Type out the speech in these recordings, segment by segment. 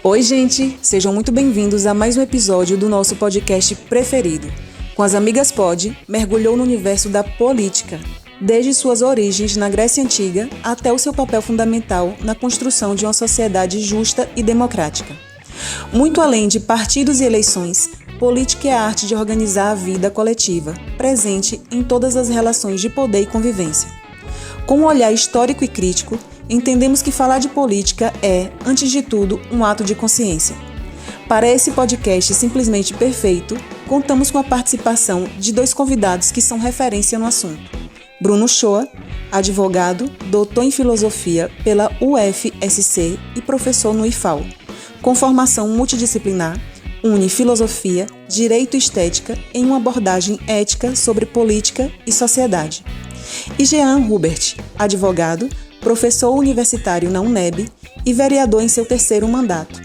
Oi, gente! Sejam muito bem-vindos a mais um episódio do nosso podcast preferido. Com as Amigas Pod, mergulhou no universo da política, desde suas origens na Grécia Antiga até o seu papel fundamental na construção de uma sociedade justa e democrática. Muito além de partidos e eleições, política é a arte de organizar a vida coletiva, presente em todas as relações de poder e convivência. Com um olhar histórico e crítico, entendemos que falar de política é, antes de tudo, um ato de consciência. Para esse podcast simplesmente perfeito, contamos com a participação de dois convidados que são referência no assunto. Bruno Shoa, advogado, doutor em filosofia pela UFSC e professor no IFAL. Com formação multidisciplinar, une filosofia, direito e estética em uma abordagem ética sobre política e sociedade. E Jean Hubert, advogado, professor universitário na UNEB e vereador em seu terceiro mandato.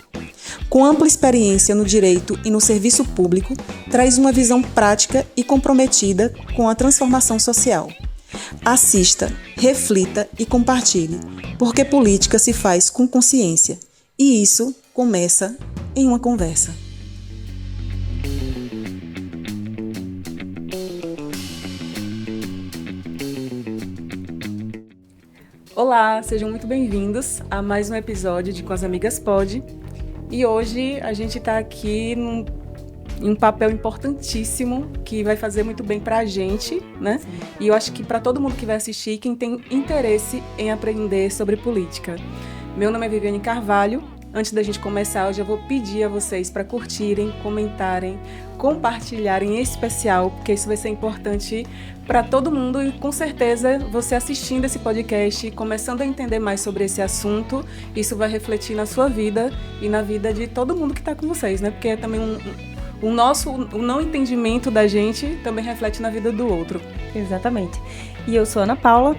Com ampla experiência no direito e no serviço público, traz uma visão prática e comprometida com a transformação social. Assista, reflita e compartilhe, porque política se faz com consciência. E isso começa em uma conversa. Olá, sejam muito bem-vindos a mais um episódio de Com as Amigas Pod. E hoje a gente está aqui em um papel importantíssimo que vai fazer muito bem para a gente, né? Sim. E eu acho que para todo mundo que vai assistir, quem tem interesse em aprender sobre política. Meu nome é Viviane Carvalho. Antes da gente começar, eu já vou pedir a vocês para curtirem, comentarem, compartilharem em especial, porque isso vai ser importante para todo mundo e com certeza você assistindo esse podcast, começando a entender mais sobre esse assunto, isso vai refletir na sua vida e na vida de todo mundo que está com vocês, né? Porque é também o não entendimento da gente também reflete na vida do outro. Exatamente. E eu sou Ana Paula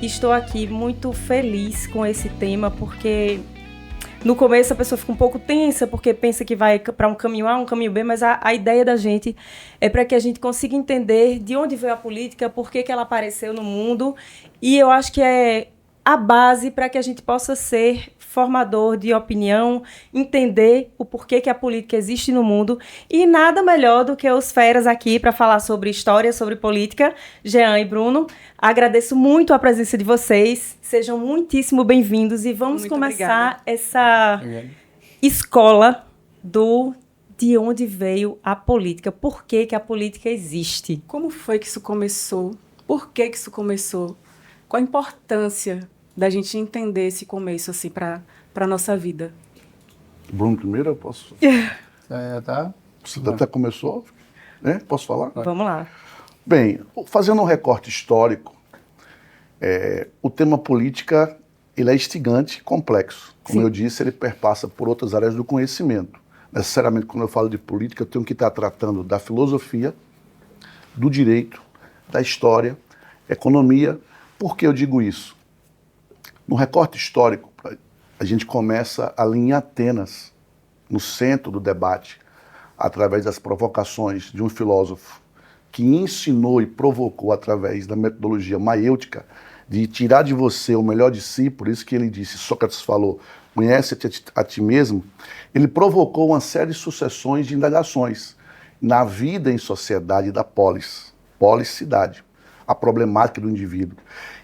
e estou aqui muito feliz com esse tema, porque no começo a pessoa fica um pouco tensa, porque pensa que vai para um caminho A, um caminho B, mas a ideia da gente é para que a gente consiga entender de onde veio a política, por que ela apareceu no mundo, e eu acho que é a base para que a gente possa ser formador de opinião, entender o porquê que a política existe no mundo, e nada melhor do que os feras aqui para falar sobre história, sobre política, Jean e Bruno. Agradeço muito a presença de vocês, sejam muitíssimo bem-vindos e vamos muito começar essa escola de onde veio a política, por que que a política existe. Como foi que isso começou? Por que que isso começou? Qual a importância da gente entender esse começo assim para a nossa vida? Bruno, primeiro eu posso? Tá. Você até começou, né? Posso falar? Vamos lá. Bem, fazendo um recorte histórico, o tema política ele é instigante e complexo. Como eu disse, ele perpassa por outras áreas do conhecimento. Necessariamente, quando eu falo de política, eu tenho que estar tratando da filosofia, do direito, da história, economia. Por que eu digo isso? No recorte histórico, a gente começa ali em Atenas, no centro do debate, através das provocações de um filósofo que ensinou e provocou através da metodologia maêutica de tirar de você o melhor de si, por isso que ele disse, Sócrates falou, conhece-te a ti mesmo. Ele provocou uma série de sucessões de indagações na vida em sociedade da polis, cidade, a problemática do indivíduo.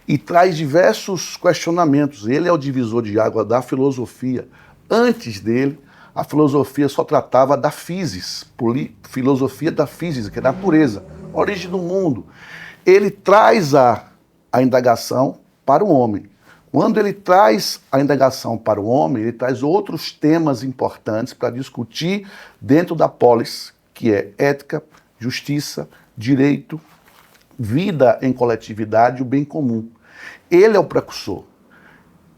E traz diversos questionamentos. Ele é o divisor de água da filosofia. Antes dele, a filosofia só tratava da physis, filosofia da physis, que é da natureza, a origem do mundo. Ele traz a indagação para o homem. Quando ele traz a indagação para o homem, ele traz outros temas importantes para discutir dentro da polis, que é ética, justiça, direito, vida em coletividade e o bem comum. Ele é o precursor.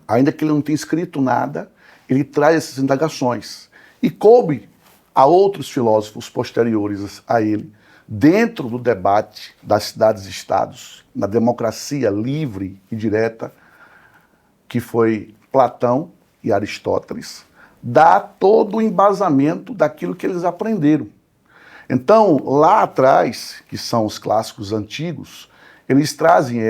Ainda que ele não tenha escrito nada, ele traz essas indagações. E coube a outros filósofos posteriores a ele, dentro do debate das cidades-estados, na democracia livre e direta, que foi Platão e Aristóteles, dá todo o embasamento daquilo que eles aprenderam. Então, lá atrás, que são os clássicos antigos, eles trazem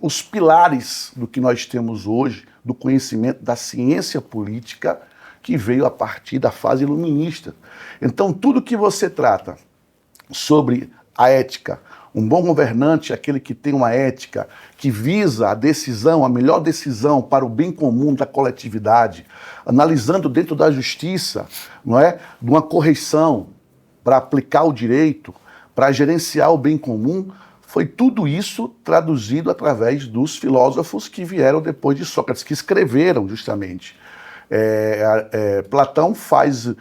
os pilares do que nós temos hoje, do conhecimento da ciência política, que veio a partir da fase iluminista. Então, tudo que você trata sobre a ética, um bom governante é aquele que tem uma ética que visa a decisão, a melhor decisão para o bem comum da coletividade, analisando dentro da justiça, não é, de uma correção para aplicar o direito, para gerenciar o bem comum. Foi tudo isso traduzido através dos filósofos que vieram depois de Sócrates, que escreveram justamente. Platão faz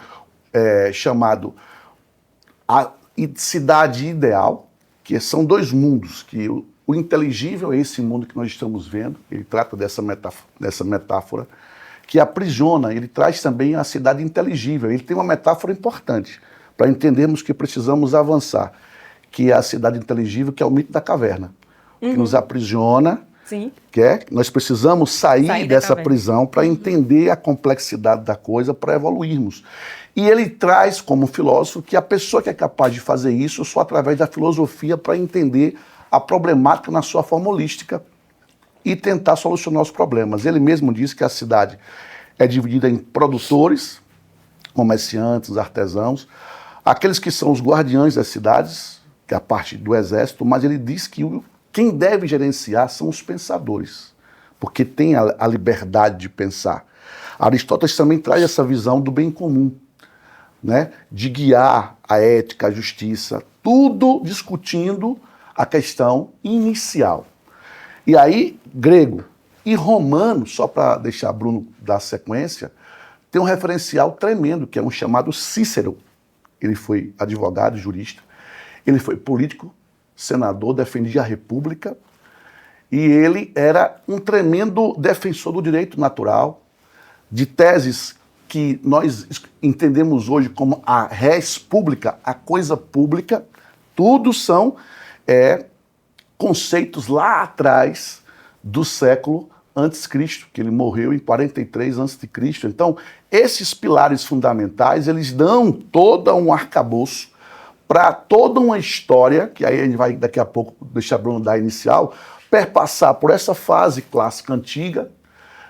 chamado a cidade ideal, que são dois mundos, que o inteligível é esse mundo que nós estamos vendo, ele trata dessa metáfora, que aprisiona, ele traz também a cidade inteligível, ele tem uma metáfora importante, para entendermos que precisamos avançar, que é a cidade inteligível, que é o mito da caverna, que nos aprisiona, Sim. Nós precisamos sair dessa prisão para entender a complexidade da coisa, para evoluirmos. E ele traz como filósofo que a pessoa que é capaz de fazer isso só através da filosofia para entender a problemática na sua forma holística e tentar solucionar os problemas. Ele mesmo diz que a cidade é dividida em produtores, comerciantes, artesãos, aqueles que são os guardiães das cidades, que é a parte do exército, mas ele diz que quem deve gerenciar são os pensadores, porque tem a liberdade de pensar. Aristóteles também traz essa visão do bem comum, né? De guiar a ética, a justiça, tudo discutindo a questão inicial. E aí, grego e romano, só para deixar Bruno dar sequência, tem um referencial tremendo, que é um chamado Cícero. Ele foi advogado, jurista, ele foi político, senador, defendia a República, e ele era um tremendo defensor do direito natural, de teses que nós entendemos hoje como a res publica, a coisa pública, tudo são conceitos lá atrás do século antes de Cristo, que ele morreu em 43 antes de Cristo. Então, esses pilares fundamentais, eles dão todo um arcabouço para toda uma história, que aí a gente vai daqui a pouco deixar Bruno dar inicial, perpassar por essa fase clássica antiga,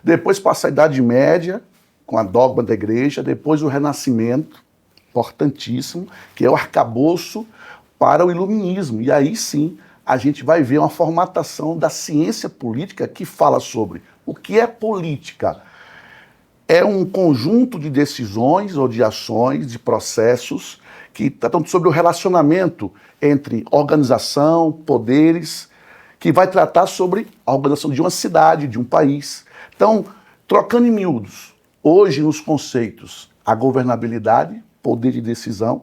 depois passar a Idade Média, com a dogma da igreja, depois o Renascimento, importantíssimo, que é o arcabouço para o iluminismo. E aí sim, a gente vai ver uma formatação da ciência política que fala sobre o que é política. É um conjunto de decisões ou de ações, de processos, que tratam sobre o relacionamento entre organização, poderes, que vai tratar sobre a organização de uma cidade, de um país. Então, trocando em miúdos, hoje nos conceitos, a governabilidade, poder de decisão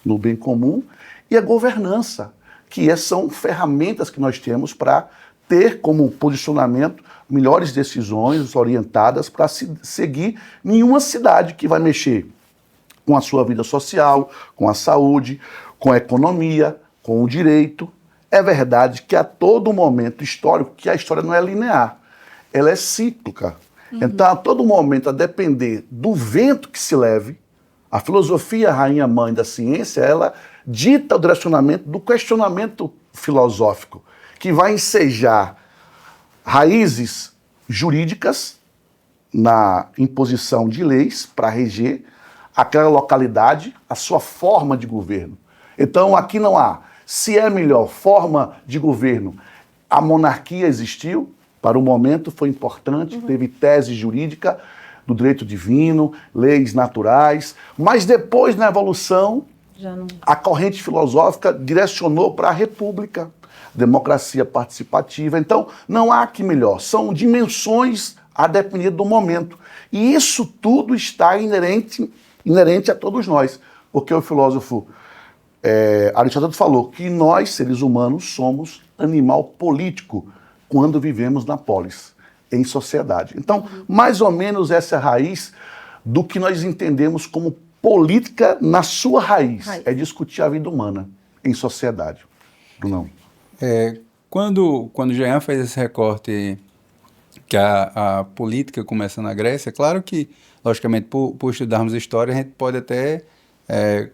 no bem comum, e a governança, que são ferramentas que nós temos para ter como posicionamento melhores decisões orientadas para se seguir em uma cidade que vai mexer com a sua vida social, com a saúde, com a economia, com o direito. É verdade que a todo momento histórico, que a história não é linear, ela é cíclica. Então, a todo momento, a depender do vento que se leve, a filosofia, a rainha-mãe da ciência, ela dita o direcionamento do questionamento filosófico, que vai ensejar raízes jurídicas na imposição de leis para reger aquela localidade, a sua forma de governo. Então, aqui não há. Se é a melhor forma de governo, a monarquia existiu, para o momento foi importante, teve tese jurídica do direito divino, leis naturais, mas depois, na evolução, a corrente filosófica direcionou para a república, democracia participativa. Então, não há que melhor, são dimensões a depender do momento. E isso tudo está inerente a todos nós, porque o filósofo Aristóteles falou que nós, seres humanos, somos animal político quando vivemos na polis, em sociedade. Então, mais ou menos essa é a raiz do que nós entendemos como política na sua raiz. É discutir a vida humana em sociedade. Não. Quando Jean fez esse recorte que a política começa na Grécia, é claro que, logicamente, por estudarmos história, a gente pode até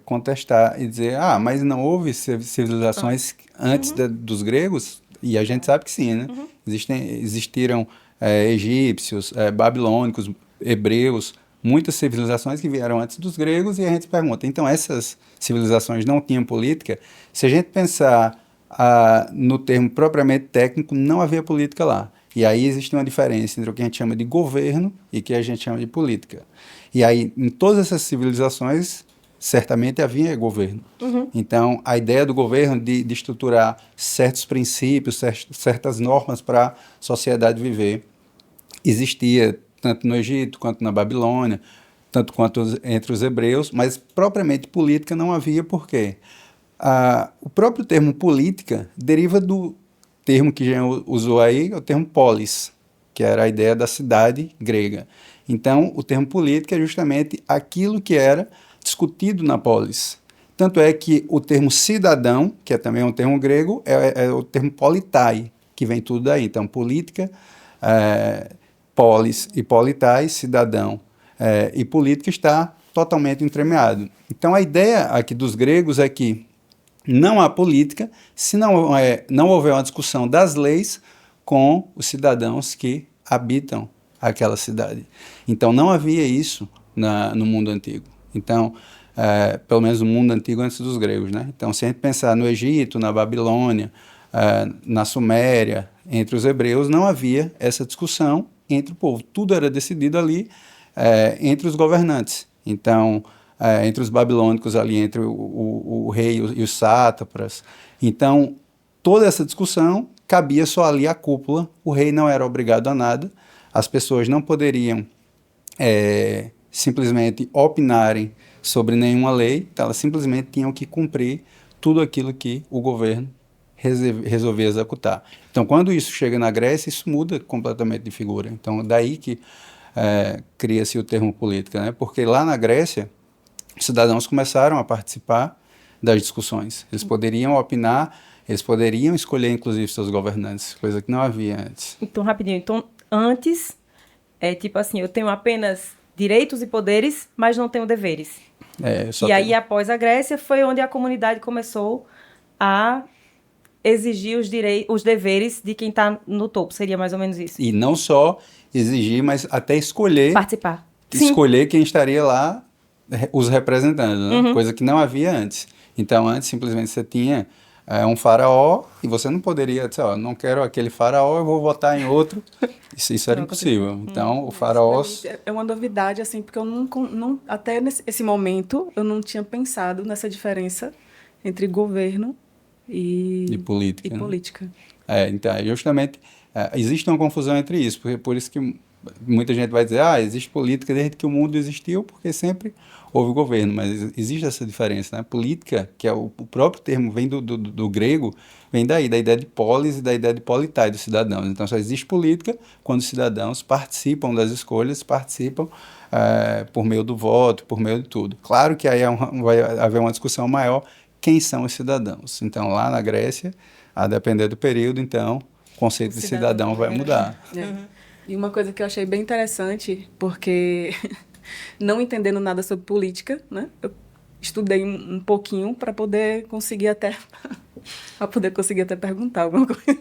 contestar e dizer, mas não houve civilizações antes dos gregos? E a gente sabe que sim, né? Existiram egípcios, babilônicos, hebreus, muitas civilizações que vieram antes dos gregos, e a gente se pergunta, então essas civilizações não tinham política? Se a gente pensar no termo propriamente técnico, não havia política lá. E aí existe uma diferença entre o que a gente chama de governo e o que a gente chama de política. E aí, em todas essas civilizações, certamente havia governo. Então, a ideia do governo de estruturar certos princípios, certas normas para a sociedade viver, existia tanto no Egito quanto na Babilônia, tanto quanto entre os hebreus, mas propriamente política não havia. Por quê? O próprio termo política deriva do termo que já usou aí, o termo polis, que era a ideia da cidade grega. Então, o termo política é justamente aquilo que era discutido na polis. Tanto é que o termo cidadão, que é também um termo grego, é o termo politai, que vem tudo daí. Então, política, polis e politai, cidadão, e política está totalmente entremeado. Então, a ideia aqui dos gregos é que não há política se não houver uma discussão das leis com os cidadãos que habitam aquela cidade. Então, não havia isso no mundo antigo. Então, pelo menos no mundo antigo antes dos gregos, né? Então, se a gente pensar no Egito, na Babilônia, na Suméria, entre os hebreus, não havia essa discussão entre o povo. Tudo era decidido ali entre os governantes. Então, entre os babilônicos ali, entre o rei e os sátrapas. Então, toda essa discussão cabia só ali à cúpula. O rei não era obrigado a nada. As pessoas não poderiam simplesmente opinarem sobre nenhuma lei, então elas simplesmente tinham que cumprir tudo aquilo que o governo resolvia executar. Então, quando isso chega na Grécia, isso muda completamente de figura. Então, daí que cria-se o termo política, né? Porque lá na Grécia, os cidadãos começaram a participar das discussões. Eles poderiam opinar, eles poderiam escolher, inclusive, seus governantes, coisa que não havia antes. Então, rapidinho. Então, antes, tipo assim, eu tenho apenas direitos e poderes, mas não tenho deveres. E aí, após a Grécia, foi onde a comunidade começou a exigir os deveres de quem está no topo. Seria mais ou menos isso. E não só exigir, mas até escolher. Participar. Escolher quem estaria lá os representando, né? Coisa que não havia antes. Então, antes, simplesmente, você tinha um faraó e você não poderia dizer, não quero aquele faraó, eu vou votar em outro. Isso era impossível. Então, o faraó... É uma novidade, assim, porque eu não até nesse momento, eu não tinha pensado nessa diferença entre governo e política. E política. Então, justamente, existe uma confusão entre isso, por isso que muita gente vai dizer, existe política desde que o mundo existiu, porque sempre houve governo, mas existe essa diferença, né? Política, que é o próprio termo, vem do grego, vem da ideia de polis e da ideia de politai, dos cidadãos. Então, só existe política quando os cidadãos participam das escolhas, participam por meio do voto, por meio de tudo. Claro que aí vai haver uma discussão maior, quem são os cidadãos. Então, lá na Grécia, a depender do período, então, o conceito de cidadão vai mudar. E uma coisa que eu achei bem interessante, porque não entendendo nada sobre política, né, eu estudei um pouquinho para poder conseguir até perguntar alguma coisa.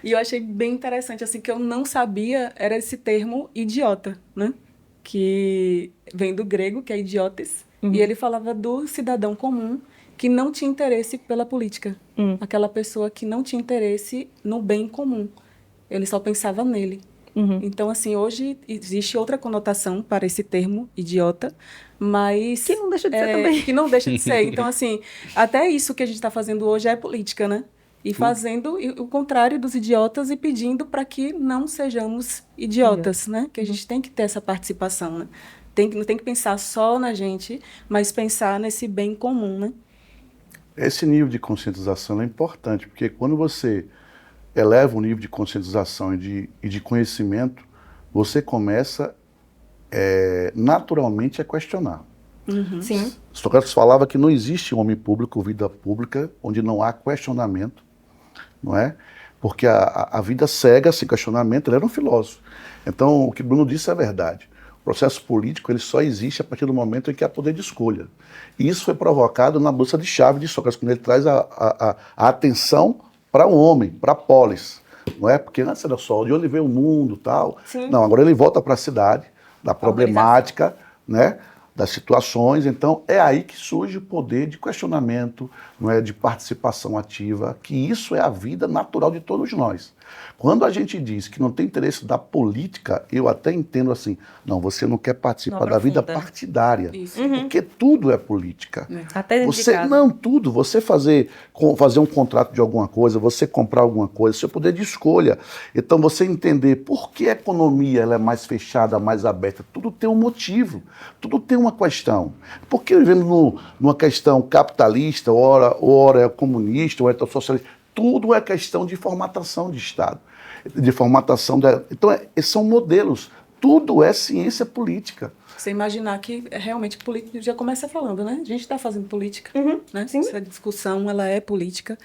E eu achei bem interessante, assim, que eu não sabia, era esse termo idiota, né, que vem do grego, que é idiotes, e ele falava do cidadão comum que não tinha interesse pela política, aquela pessoa que não tinha interesse no bem comum. Ele só pensava nele. Então, assim, hoje existe outra conotação para esse termo, idiota, mas... Que não deixa de ser também. Que não deixa de ser. Então, assim, até isso que a gente está fazendo hoje é política, né? E fazendo o contrário dos idiotas e pedindo para que não sejamos idiotas, né? Que a gente tem que ter essa participação, né? Não tem que pensar só na gente, mas pensar nesse bem comum, né? Esse nível de conscientização é importante, porque quando você eleva o nível de conscientização e de conhecimento, você começa naturalmente a questionar. Sim. Sócrates falava que não existe homem público ou vida pública onde não há questionamento, não é? Porque a vida cega sem questionamento, ele era um filósofo. Então, o que Bruno disse é verdade. O processo político ele só existe a partir do momento em que há poder de escolha. E isso foi provocado na bolsa de chave de Sócrates, quando ele traz a atenção para o homem, para a polis, não é? Porque antes era só de onde veio o mundo, tal. Sim. Não, agora ele volta para a cidade, da problemática, né, das situações. Então, é aí que surge o poder de questionamento, não é, de participação ativa, que isso é a vida natural de todos nós. Quando a gente diz que não tem interesse da política, eu até entendo assim, não, você não quer participar da vida partidária, porque tudo é política. Até dentro de Você, casa. não, tudo. Você fazer um contrato de alguma coisa, você comprar alguma coisa, seu poder de escolha. Então, você entender por que a economia ela é mais fechada, mais aberta, tudo tem um motivo, tudo tem uma questão. Porque vivendo numa questão capitalista, ora é comunista, ou é socialista, tudo é questão de formatação de Estado, de formatação da... Então, esses são modelos. Tudo é ciência política. Você imaginar que realmente política já começa falando, né? A gente está fazendo política, né? Sim. Essa discussão, ela é política.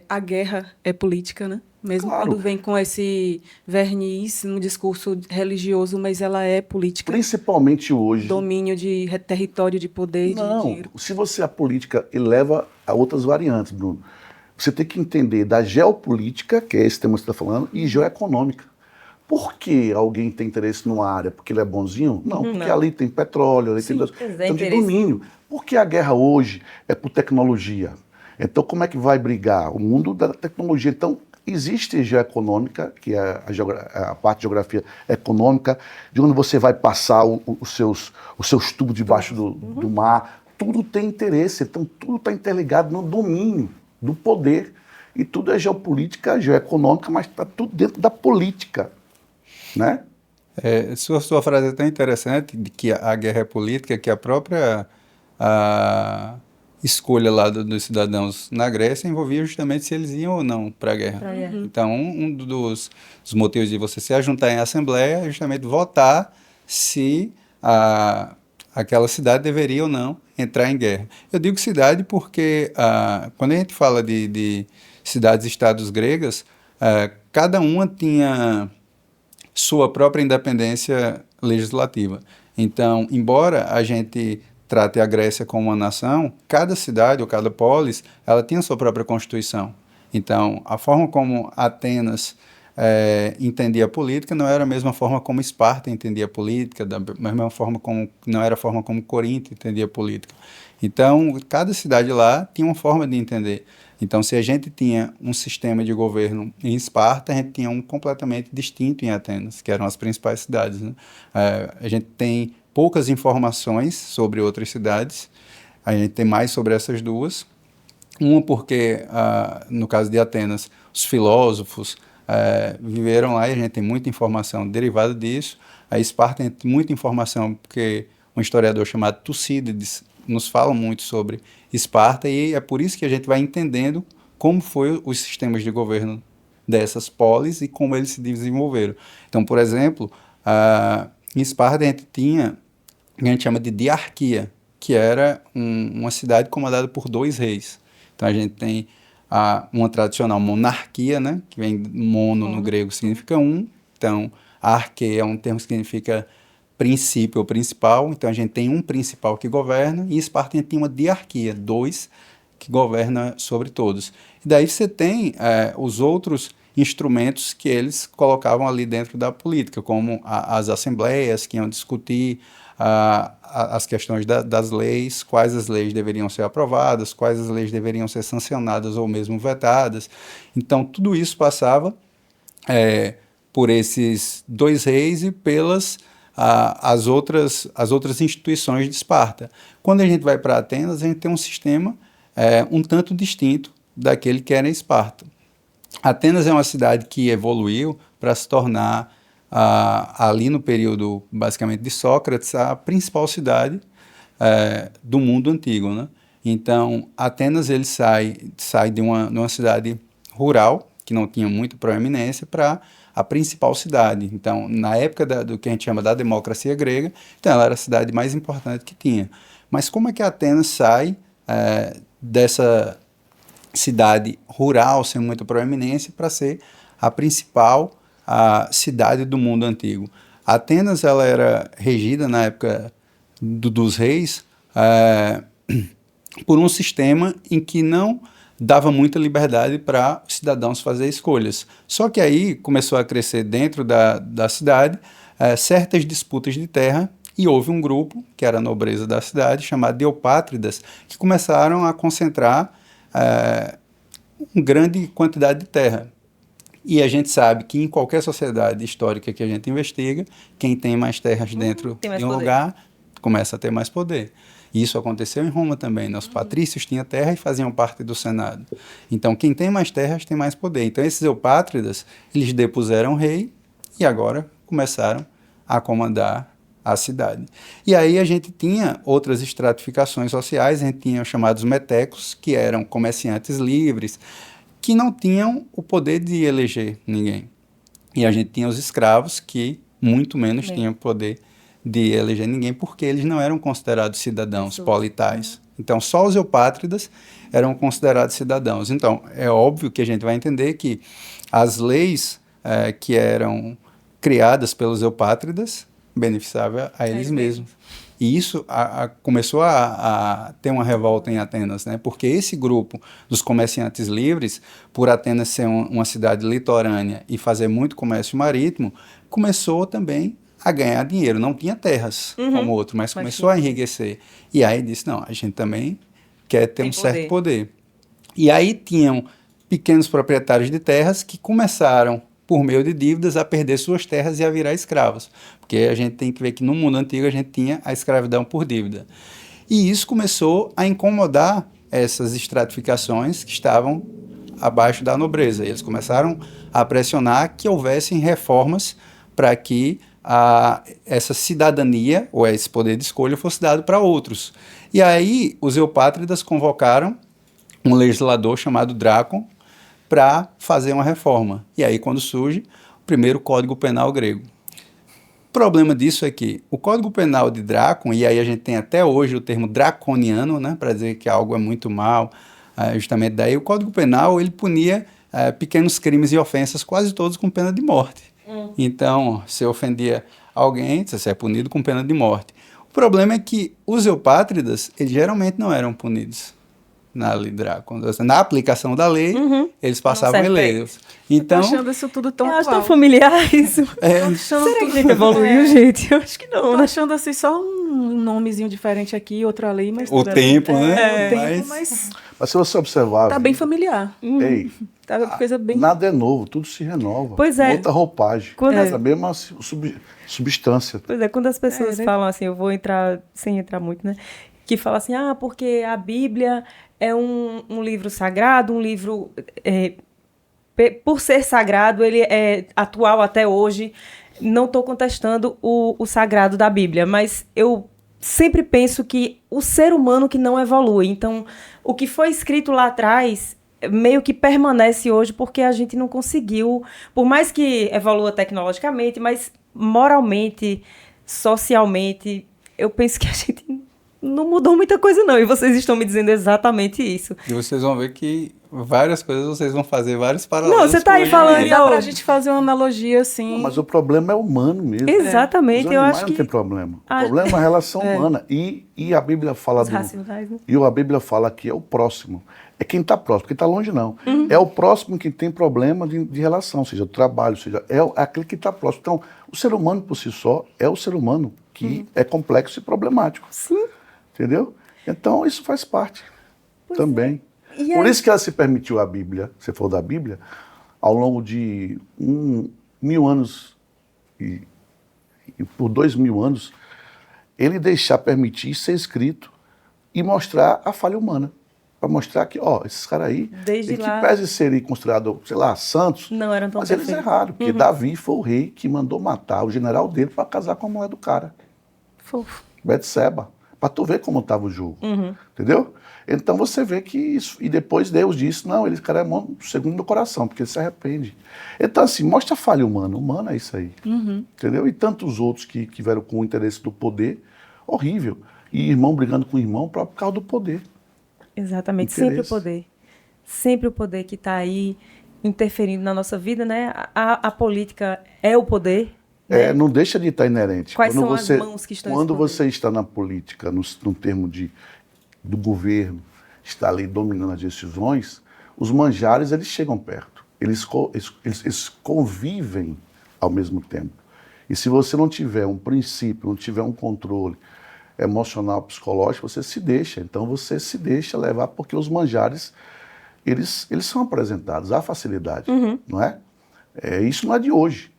A guerra é política, né? Mesmo Claro. quando vem com esse verniz no discurso religioso, mas ela é política. Principalmente hoje. Domínio de território, de poder, de Não, dinheiro. se você a política eleva a outras variantes, Bruno. Você tem que entender da geopolítica, que é esse tema que você está falando, e geoeconômica. Por que alguém tem interesse numa área? Porque ele é bonzinho? Não, porque ali tem petróleo, ali tem de domínio. Por que a guerra hoje é por tecnologia? Então, como é que vai brigar? O mundo da tecnologia. Então, existe geoeconômica, que é a parte de geografia econômica, de onde você vai passar os seus tubos debaixo do mar. Tudo tem interesse, então tudo está interligado no domínio do poder. E tudo é geopolítica, geoeconômica, mas está tudo dentro da política. Né? Sua frase é tão interessante, de que a guerra é política, que a própria escolha lá dos cidadãos na Grécia envolvia justamente se eles iam ou não para a guerra. Então, um dos motivos de você se ajuntar em assembleia é justamente votar se aquela cidade deveria ou não entrar em guerra. Eu digo cidade porque quando a gente fala de cidades-estados gregas, cada uma tinha sua própria independência legislativa. Então, embora a gente trate a Grécia como uma nação, cada cidade ou cada polis, ela tinha sua própria constituição. Então, a forma como Atenas entendia a política não era a mesma forma como Esparta entendia a política, da mesma forma como não era a forma como Corinto entendia a política. Então, cada cidade lá tinha uma forma de entender. Então, se a gente tinha um sistema de governo em Esparta, a gente tinha um completamente distinto em Atenas, que eram as principais cidades. Né? A gente tem poucas informações sobre outras cidades, a gente tem mais sobre essas duas. Uma porque, no caso de Atenas, os filósofos viveram lá e a gente tem muita informação derivada disso. A Esparta tem muita informação porque um historiador chamado Tucídides nos fala muito sobre Esparta e é por isso que a gente vai entendendo como foi os sistemas de governo dessas polis e como eles se desenvolveram. Então, por exemplo, em Esparta a gente tinha o que a gente chama de diarquia, que era uma cidade comandada por 2 reis. Então a gente tem uma tradicional monarquia, né, que vem mono no grego significa um, então arque é um termo que significa princípio ou principal, então a gente tem um principal que governa, e Esparta tem uma diarquia, 2 que governa sobre todos. E daí você tem os outros instrumentos que eles colocavam ali dentro da política, como as assembleias que iam discutir as questões das leis, quais as leis deveriam ser aprovadas, quais as leis deveriam ser sancionadas ou mesmo vetadas. Então tudo isso passava por esses 2 reis e pelas as outras instituições de Esparta. Quando a gente vai para Atenas, a gente tem um sistema um tanto distinto daquele que era em Esparta. Atenas é uma cidade que evoluiu para se tornar, ali no período, basicamente, de Sócrates, a principal cidade do mundo antigo. Né? Então, Atenas ele sai de uma cidade rural, que não tinha muita proeminência, para a principal cidade. Então, na época do que a gente chama da democracia grega, então ela era a cidade mais importante que tinha. Mas como é que Atenas sai dessa cidade rural, sem muita proeminência, para ser a principal cidade do mundo antigo? Atenas ela era regida, na época dos reis, por um sistema em que não dava muita liberdade para os cidadãos fazer escolhas. Só que aí começou a crescer dentro da cidade certas disputas de terra, e houve um grupo, que era a nobreza da cidade, chamado de eupátridas, que começaram a concentrar uma grande quantidade de terra. E a gente sabe que em qualquer sociedade histórica que a gente investiga, quem tem mais terras dentro de um lugar começa a ter mais poder. Isso aconteceu em Roma também, né? Os patrícios tinham terra e faziam parte do Senado. Então, quem tem mais terras tem mais poder. Então, esses eupátridas, eles depuseram o rei e agora começaram a comandar a cidade. E aí a gente tinha outras estratificações sociais, a gente tinha os chamados metecos, que eram comerciantes livres, que não tinham o poder de eleger ninguém. E a gente tinha os escravos, que muito menos tinham poder de eleger ninguém, porque eles não eram considerados cidadãos politais. Então, só os eupátridas eram considerados cidadãos. Então, é óbvio que a gente vai entender que as leis que eram criadas pelos eupátridas beneficiavam a eles mesmos. E isso começou a ter uma revolta em Atenas, né? Porque esse grupo dos comerciantes livres, por Atenas ser uma cidade litorânea e fazer muito comércio marítimo, começou também a ganhar dinheiro. Não tinha terras como outro, mas começou a enriquecer. E aí disse, não, a gente também quer ter um certo poder. E aí tinham pequenos proprietários de terras que começaram, por meio de dívidas, a perder suas terras e a virar escravos. Porque a gente tem que ver que no mundo antigo a gente tinha a escravidão por dívida. E isso começou a incomodar essas estratificações que estavam abaixo da nobreza. Eles começaram a pressionar que houvessem reformas para que essa cidadania, ou esse poder de escolha, fosse dado para outros. E aí os eupátridas convocaram um legislador chamado Drácon para fazer uma reforma. E aí quando surge o primeiro Código Penal grego. O problema disso é que o Código Penal de Drácon, e aí a gente tem até hoje o termo draconiano, né, para dizer que algo é muito mal, justamente daí o Código Penal ele punia pequenos crimes e ofensas, quase todos com pena de morte. Então, se ofendia alguém, você é punido com pena de morte. O problema é que os eupátridas, eles geralmente não eram punidos na lei Drácon. Na aplicação da lei, eles passavam ilesos. Então, tô achando isso tudo tão eu acho atual. tão familiar isso. Será que a gente evoluiu, gente? Eu acho que não, Tô né? achando assim só um nomezinho diferente aqui, outra lei, mas... o tempo, né? O tempo, mas Mas se você observar... tá bem familiar. Ei, Tá coisa bem... nada é novo, tudo se renova. Pois é. Outra roupagem. Quando É a mesma substância. Pois é, quando as pessoas né? falam assim, eu vou entrar, sem entrar muito, né? Que falam assim, porque a Bíblia é um livro sagrado, um livro... por ser sagrado, ele é atual até hoje. Não estou contestando o sagrado da Bíblia, mas eu sempre penso que o ser humano que não evolui. Então, o que foi escrito lá atrás meio que permanece hoje porque a gente não conseguiu, por mais que evolua tecnologicamente, mas moralmente, socialmente, eu penso que a gente não mudou muita coisa não, e vocês estão me dizendo exatamente isso. E vocês vão ver que várias coisas vocês vão fazer, vários paralelos. Não, você tá aí falando... Dá pra gente fazer uma analogia assim... Não, mas o problema é humano mesmo. Exatamente, Os eu animais acho não que... tem problema. O problema é a relação humana. E a Bíblia fala Os racionais, né? E a Bíblia fala que é o próximo. É quem está próximo, quem está longe não. É o próximo que tem problema de relação, seja do trabalho, seja... É aquele que está próximo. Então, o ser humano por si só é o ser humano que é complexo e problemático. Sim. Entendeu? Então, isso faz parte também. E Por aí- isso que ela se permitiu a Bíblia, se for da Bíblia, ao longo de 1000 anos e por 2000 anos, ele permitir ser escrito e mostrar a falha humana. Para mostrar que, esses caras aí, Desde em que lá- pese serem considerados, sei lá, santos, Não eram tão mas eles perfeitos. erraram, porque Davi foi o rei que mandou matar o general dele para casar com a mulher do cara. Fofo. Betseba, para tu ver como estava o jogo, entendeu? Então você vê que isso, e depois Deus disse, não, ele cara é segundo meu coração, porque ele se arrepende. Então assim, mostra a falha humana, humana é isso aí, entendeu? E tantos outros que tiveram com o interesse do poder, horrível, e irmão brigando com irmão por causa do poder. Exatamente, Interesse. sempre o poder. Sempre o poder que está aí interferindo na nossa vida, né? A política é o poder. Não deixa de estar inerente. Quais são as mãos que estão Quando nesse poder? você está na política, no termo do governo, está ali dominando as decisões, os manjares, eles chegam perto, eles convivem ao mesmo tempo. E se você não tiver um princípio, não tiver um controle emocional, psicológico, você se deixa. Então você se deixa levar, porque os manjares, eles são apresentados, há facilidade, não é? Isso não é de hoje.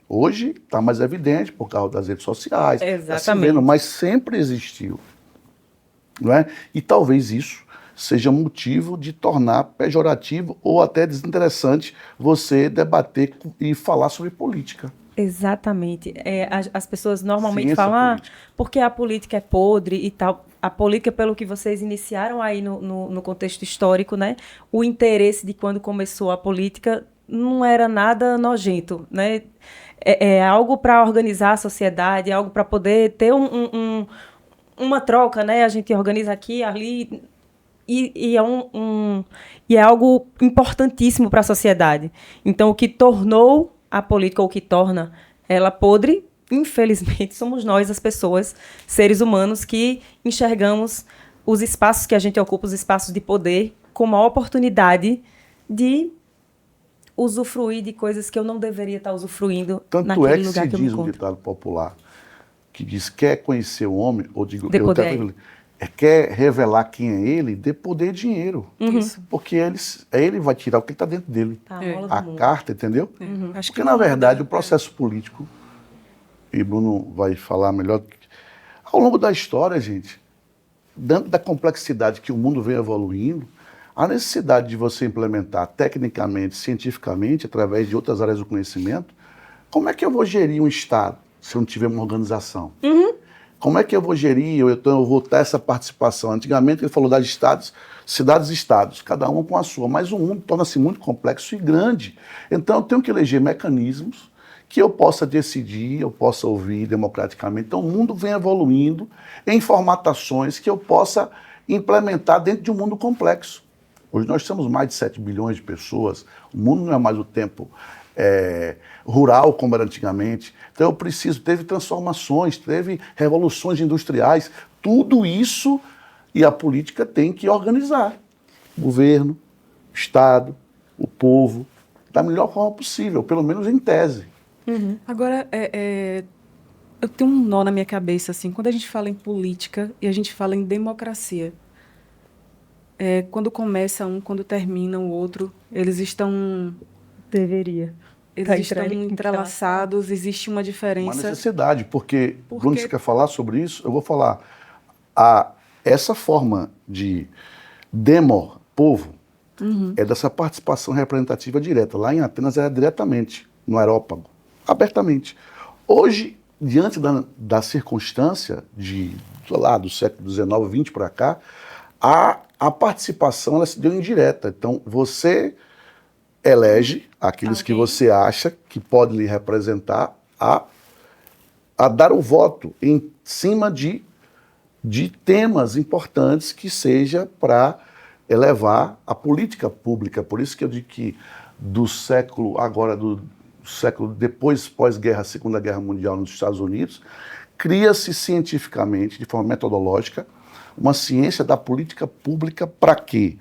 Hoje está mais evidente por causa das redes sociais, tá se vendo, mas sempre existiu, não é? E talvez isso seja motivo de tornar pejorativo ou até desinteressante você debater e falar sobre política. Exatamente. As pessoas normalmente falam, porque a política é podre e tal. A política, pelo que vocês iniciaram aí no contexto histórico, né? O interesse de quando começou a política não era nada nojento, né? É algo para organizar a sociedade, é algo para poder ter uma troca, né? A gente organiza aqui, ali, e é algo importantíssimo para a sociedade. Então, o que tornou a política, ou o que torna ela podre, infelizmente, somos nós, as pessoas, seres humanos, que enxergamos os espaços que a gente ocupa, os espaços de poder, como a oportunidade de usufruir de coisas que eu não deveria estar usufruindo naquele lugar que eu me encontro. Tanto é que se diz um ditado popular que diz: quer conhecer o homem, ou digo, quer revelar quem é ele, dê poder e dinheiro. Porque ele vai tirar o que está dentro dele. A carta, entendeu? Porque, na verdade, o processo político, e Bruno vai falar melhor, ao longo da história, gente, dentro da complexidade que o mundo vem evoluindo, a necessidade de você implementar tecnicamente, cientificamente, através de outras áreas do conhecimento, como é que eu vou gerir um Estado se eu não tiver uma organização? Como é que eu vou gerir, então eu vou ter essa participação? Antigamente ele falou das cidades-estados, cada uma com a sua, mas o mundo torna-se muito complexo e grande. Então eu tenho que eleger mecanismos que eu possa decidir, eu possa ouvir democraticamente. Então o mundo vem evoluindo em formatações que eu possa implementar dentro de um mundo complexo. Hoje nós temos mais de 7 bilhões de pessoas, o mundo não é mais o tempo rural como era antigamente. Então teve transformações, teve revoluções industriais, tudo isso, e a política tem que organizar. O governo, o Estado, o povo, da melhor forma possível, pelo menos em tese. Agora, eu tenho um nó na minha cabeça, assim, quando a gente fala em política e a gente fala em democracia, quando começa um, quando termina o outro, eles estão... Eles estão entrelaçados, existe uma diferença. Uma necessidade, porque Bruno, você quer falar sobre isso? Eu vou falar. Essa forma de povo, é dessa participação representativa direta. Lá em Atenas era diretamente, no aerópago, abertamente. Hoje, diante da circunstância do século XIX, XX para cá, a participação ela se deu indireta. Então, você elege aqueles que você acha que pode lhe representar a dar o voto em cima de temas importantes que seja para elevar a política pública. Por isso que eu digo que do século depois, pós-guerra, Segunda Guerra Mundial nos Estados Unidos, cria-se cientificamente, de forma metodológica, uma ciência da política pública para quê?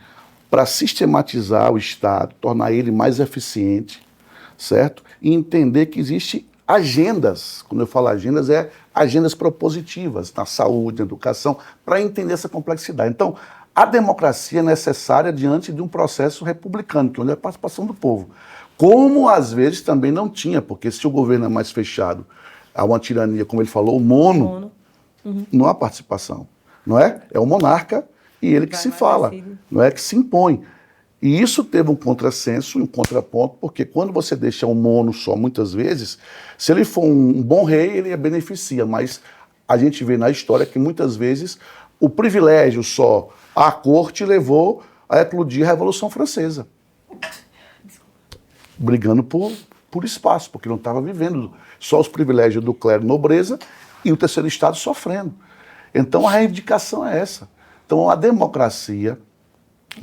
Para sistematizar o Estado, tornar ele mais eficiente, certo? E entender que existem agendas, quando eu falo agendas, agendas propositivas na saúde, na educação, para entender essa complexidade. Então, a democracia é necessária diante de um processo republicano, que é onde é a participação do povo. Como, às vezes, também não tinha, porque se o governo é mais fechado, há uma tirania, como ele falou, não há participação, não é? É o monarca e ele que se fala, não é que se impõe. E isso teve um contrassenso, um contraponto, porque quando você deixa um mono só, muitas vezes, se ele for um bom rei, ele beneficia, mas a gente vê na história que muitas vezes o privilégio só à corte levou a eclodir a Revolução Francesa. Brigando por espaço, porque não estava vivendo só os privilégios do clero e nobreza e o terceiro estado sofrendo. Então a reivindicação é essa. Então a democracia,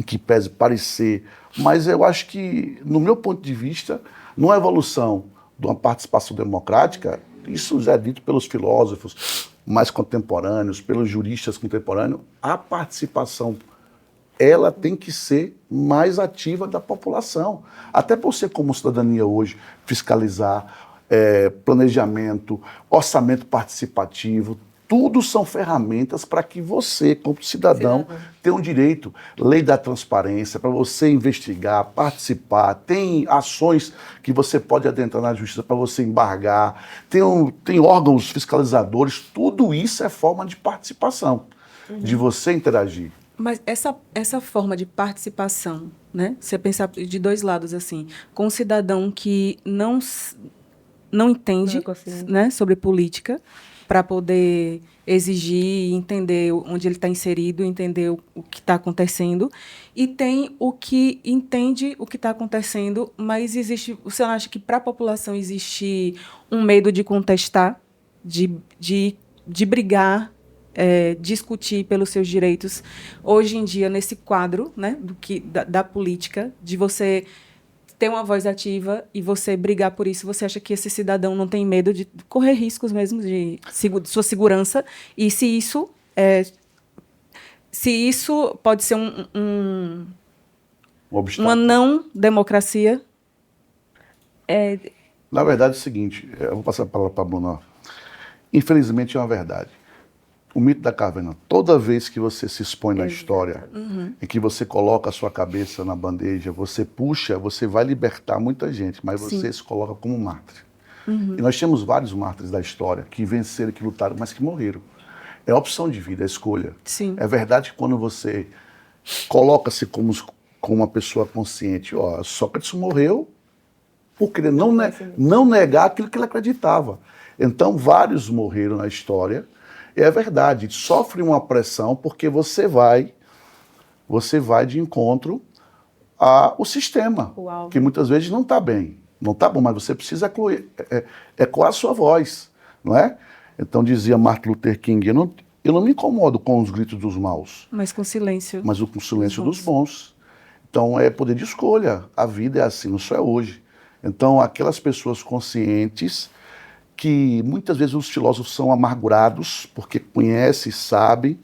que pese parecer, mas eu acho que, no meu ponto de vista, numa evolução de uma participação democrática, isso já é dito pelos filósofos mais contemporâneos, pelos juristas contemporâneos, a participação ela tem que ser mais ativa da população. Até por você, como cidadania hoje, fiscalizar, planejamento, orçamento participativo, tudo são ferramentas para que você, como cidadão, tenha um direito. Lei da transparência, para você investigar, participar. Tem ações que você pode adentrar na justiça para você embargar. Tem órgãos fiscalizadores. Tudo isso é forma de participação, de você interagir. Mas essa forma de participação, né? Você pensar de dois lados, assim, com um cidadão que não entende, né, sobre política, para poder exigir, entender onde ele está inserido, entender o que está acontecendo, e tem o que entende o que está acontecendo, mas existe, você acha que para a população existe um medo de contestar, de brigar, discutir pelos seus direitos, hoje em dia, nesse quadro, né, da política, de você ter uma voz ativa e você brigar por isso, você acha que esse cidadão não tem medo de correr riscos mesmo de sua segurança? E se isso pode ser um obstáculo, uma não democracia? Na verdade é o seguinte, eu vou passar a palavra para a Bruna. Infelizmente é uma verdade. O mito da caverna, toda vez que você se expõe na história, e que você coloca a sua cabeça na bandeja, você puxa, você vai libertar muita gente, mas você se coloca como mártir. E nós temos vários mártires da história que venceram, que lutaram, mas que morreram. É opção de vida, é escolha. Sim. É verdade que quando você coloca-se como uma pessoa consciente, Sócrates morreu por querer não negar aquilo que ele acreditava. Então, vários morreram na história. É verdade, sofre uma pressão porque você vai de encontro ao sistema, que muitas vezes não está bem. Não está bom, mas você precisa ecoar a sua voz, não é? Então dizia Martin Luther King, eu não me incomodo com os gritos dos maus. Mas com silêncio. Mas com o silêncio dos bons. Então é poder de escolha, a vida é assim, não só é hoje. Então aquelas pessoas conscientes, que muitas vezes os filósofos são amargurados, porque conhecem, sabem,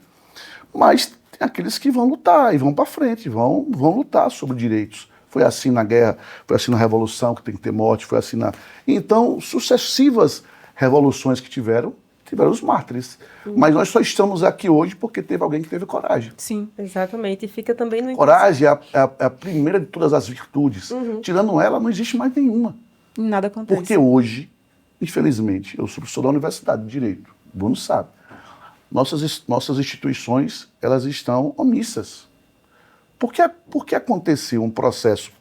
mas tem aqueles que vão lutar e vão para frente, vão lutar sobre direitos. Foi assim na guerra, foi assim na Revolução, que tem que ter morte, foi assim na... Então, sucessivas revoluções que tiveram os mártires. Mas nós só estamos aqui hoje porque teve alguém que teve coragem. Sim, exatamente. E fica também no... Coragem é a primeira de todas as virtudes. Tirando ela, não existe mais nenhuma. Nada acontece. Porque hoje, infelizmente, eu sou professor da Universidade de Direito, o Bruno sabe, nossas instituições, elas estão omissas. Por que aconteceu um processo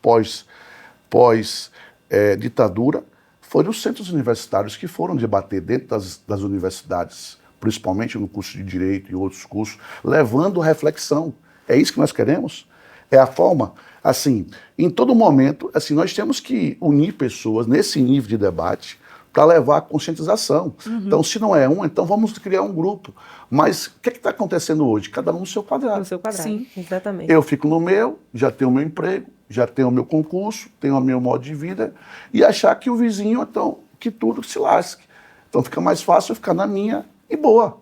pós-ditadura? Foram os centros universitários que foram debater dentro das universidades, principalmente no curso de Direito e outros cursos, levando reflexão. É isso que nós queremos? É a forma, assim, em todo momento, assim, nós temos que unir pessoas nesse nível de debate para levar a conscientização. Então, se não é então vamos criar um grupo. Mas o que está acontecendo hoje? Cada um no seu quadrado. No seu quadrado, sim, exatamente. Eu fico no meu, já tenho o meu emprego, já tenho o meu concurso, tenho o meu modo de vida, e achar que o vizinho, então, que tudo se lasque. Então fica mais fácil eu ficar na minha e boa.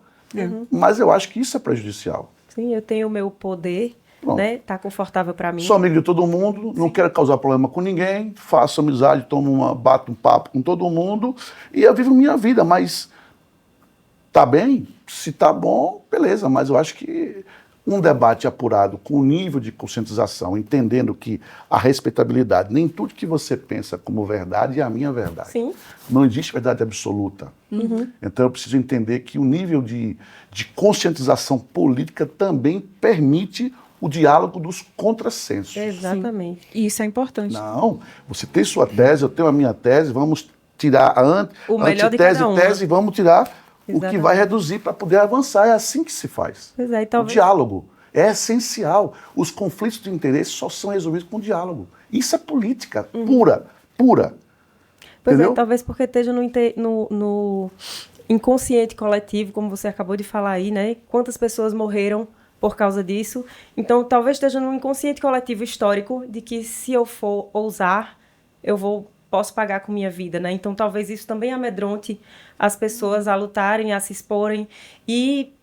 Mas eu acho que isso é prejudicial. Sim, eu tenho o meu poder, né? Tá confortável para mim. Sou amigo de todo mundo, não quero causar problema com ninguém, faço amizade, bato um papo com todo mundo e eu vivo minha vida, mas tá bem? Se tá bom, beleza, mas eu acho que um debate apurado com o nível de conscientização, entendendo que a respeitabilidade, nem tudo que você pensa como verdade é a minha verdade. Sim. Não existe verdade absoluta. Então eu preciso entender que o nível de conscientização política também permite o diálogo dos contrassensos. Exatamente. Sim. E isso é importante. Não, você tem sua tese, eu tenho a minha tese, vamos tirar a antitese, vamos tirar o que vai reduzir para poder avançar. É assim que se faz. Pois é, talvez... O diálogo é essencial. Os conflitos de interesse só são resolvidos com diálogo. Isso é política pura. Pois entendeu? É, talvez porque esteja no inconsciente coletivo, como você acabou de falar aí, né? Quantas pessoas morreram por causa disso. Então, talvez esteja no inconsciente coletivo histórico de que se eu for ousar, posso pagar com minha vida, né? Então, talvez isso também amedronte as pessoas a lutarem, a se exporem e